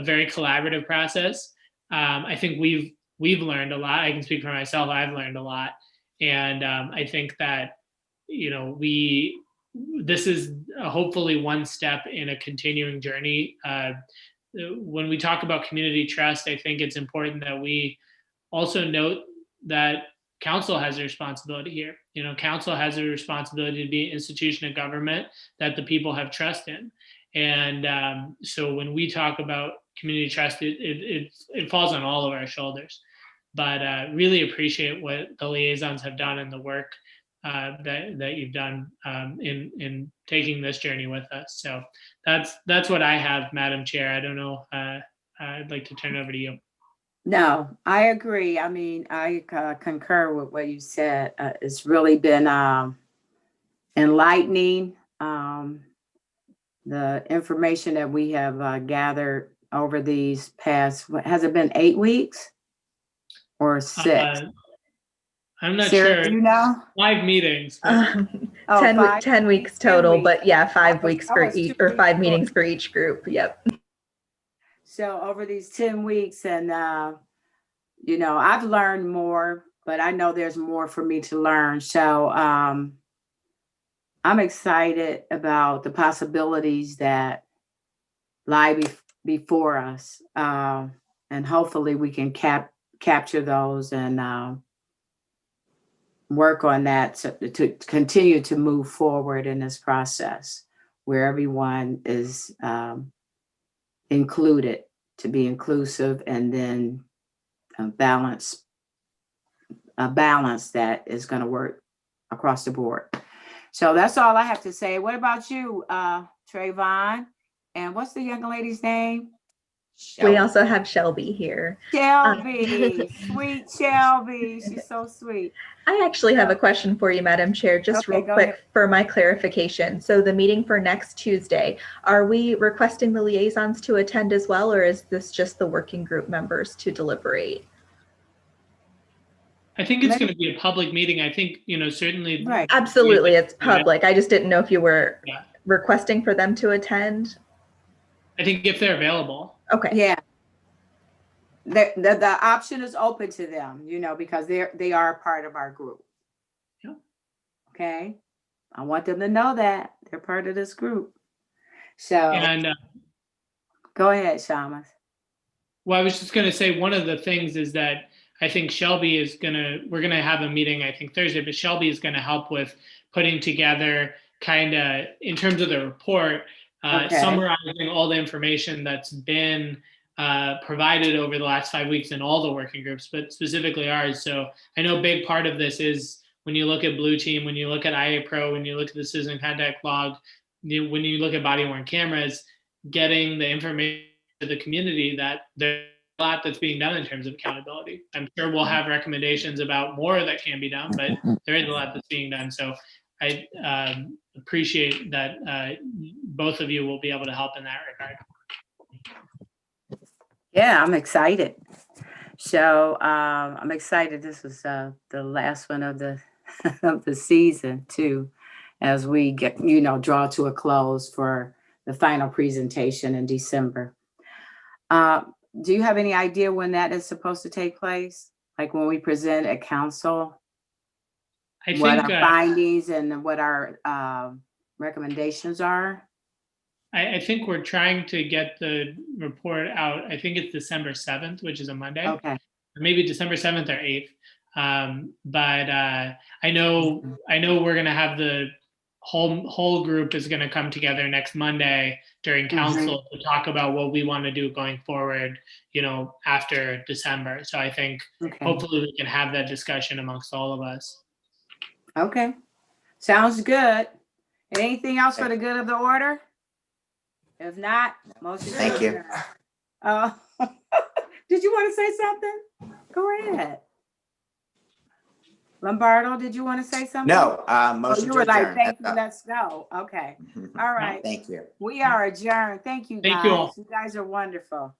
very collaborative process. I think we've learned a lot. I can speak for myself. I've learned a lot, and I think that this is hopefully one step in a continuing journey. When we talk about community trust, I think it's important that we also note that council has a responsibility here. Council has a responsibility to be an institution of government that the people have trust in. And so when we talk about community trust, it falls on all of our shoulders. But really appreciate what the liaisons have done and the work that you've done in taking this journey with us. So that's what I have, Madam Chair. I don't know. I'd like to turn it over to you. No, I agree. I mean, I concur with what you said. It's really been enlightening. The information that we have gathered over these past, has it been 8 weeks or 6? I'm not Sarah, sure. do you know? 5 meetings. But 10 weeks total, 10 weeks. but yeah, 5 weeks for was each, 2 or 5 weeks meetings for each group. Yep. So over these 10 weeks, and I've learned more, but I know there's more for me to learn. So I'm excited about the possibilities that lie before us. And hopefully we can capture those and work on that to continue to move forward in this process where everyone is included, to be inclusive, and then a balance that is going to work across the board. So that's all I have to say. What about you, Trayvon? And what's the young lady's name? We also have Shelby here. Shelby, sweet Shelby. She's so sweet. I actually have a question for you, Madam Chair, just Okay, real go quick ahead. for my clarification. So the meeting for next Tuesday, are we requesting the liaisons to attend as well, or is this just the working group members to deliberate? I think it's going to be a public meeting. I think, certainly. Right. Absolutely, it's public. I just didn't know if you were Yeah. requesting for them to attend. I think if they're available. Okay. Yeah. The option is open to them, because they are a part of our group. Yeah. Okay. I want them to know that they're part of this group. So And go ahead, Shamus. well, I was just going to say, one of the things is that I think Shelby we're going to have a meeting, I think Thursday, but Shelby is going to help with putting together kind of, in terms of the report, Okay. summarizing all the information that's been provided over the last 5 weeks in all the working groups, but specifically ours. So I know a big part of this is when you look at Blue Team, when you look at IA Pro, when you look at the citizen contact log, when you look at body worn cameras, getting the information to the community that there's a lot that's being done in terms of accountability. I'm sure we'll have recommendations about more that can be done, but there is a lot that's being done. So I appreciate that both of you will be able to help in that regard. Yeah, I'm excited. So I'm excited. This was the last one of the of the season too, as we get draw to a close for the final presentation in December. Do you have any idea when that is supposed to take place? Like when we present at council, I what think our findings and what our recommendations are? I think we're trying to get the report out. I think it's December 7th, which is a Monday. Okay. Or maybe December 7th or 8th. But I know we're gonna have the whole group is gonna come together next Monday during council to talk about what we want to do going forward, after December. So I think hopefully we can have that discussion amongst all of us. Okay. Sounds good. And anything else for the good of the order? If not, motion. Thank you. Did you want to say something? Go ahead. Lombardo, did you want to say something? No, motion you to were like, adjourn. thank you, let's go. Okay. All right. Thank you. We are adjourned. Thank you, guys. Thank you all. You guys are wonderful.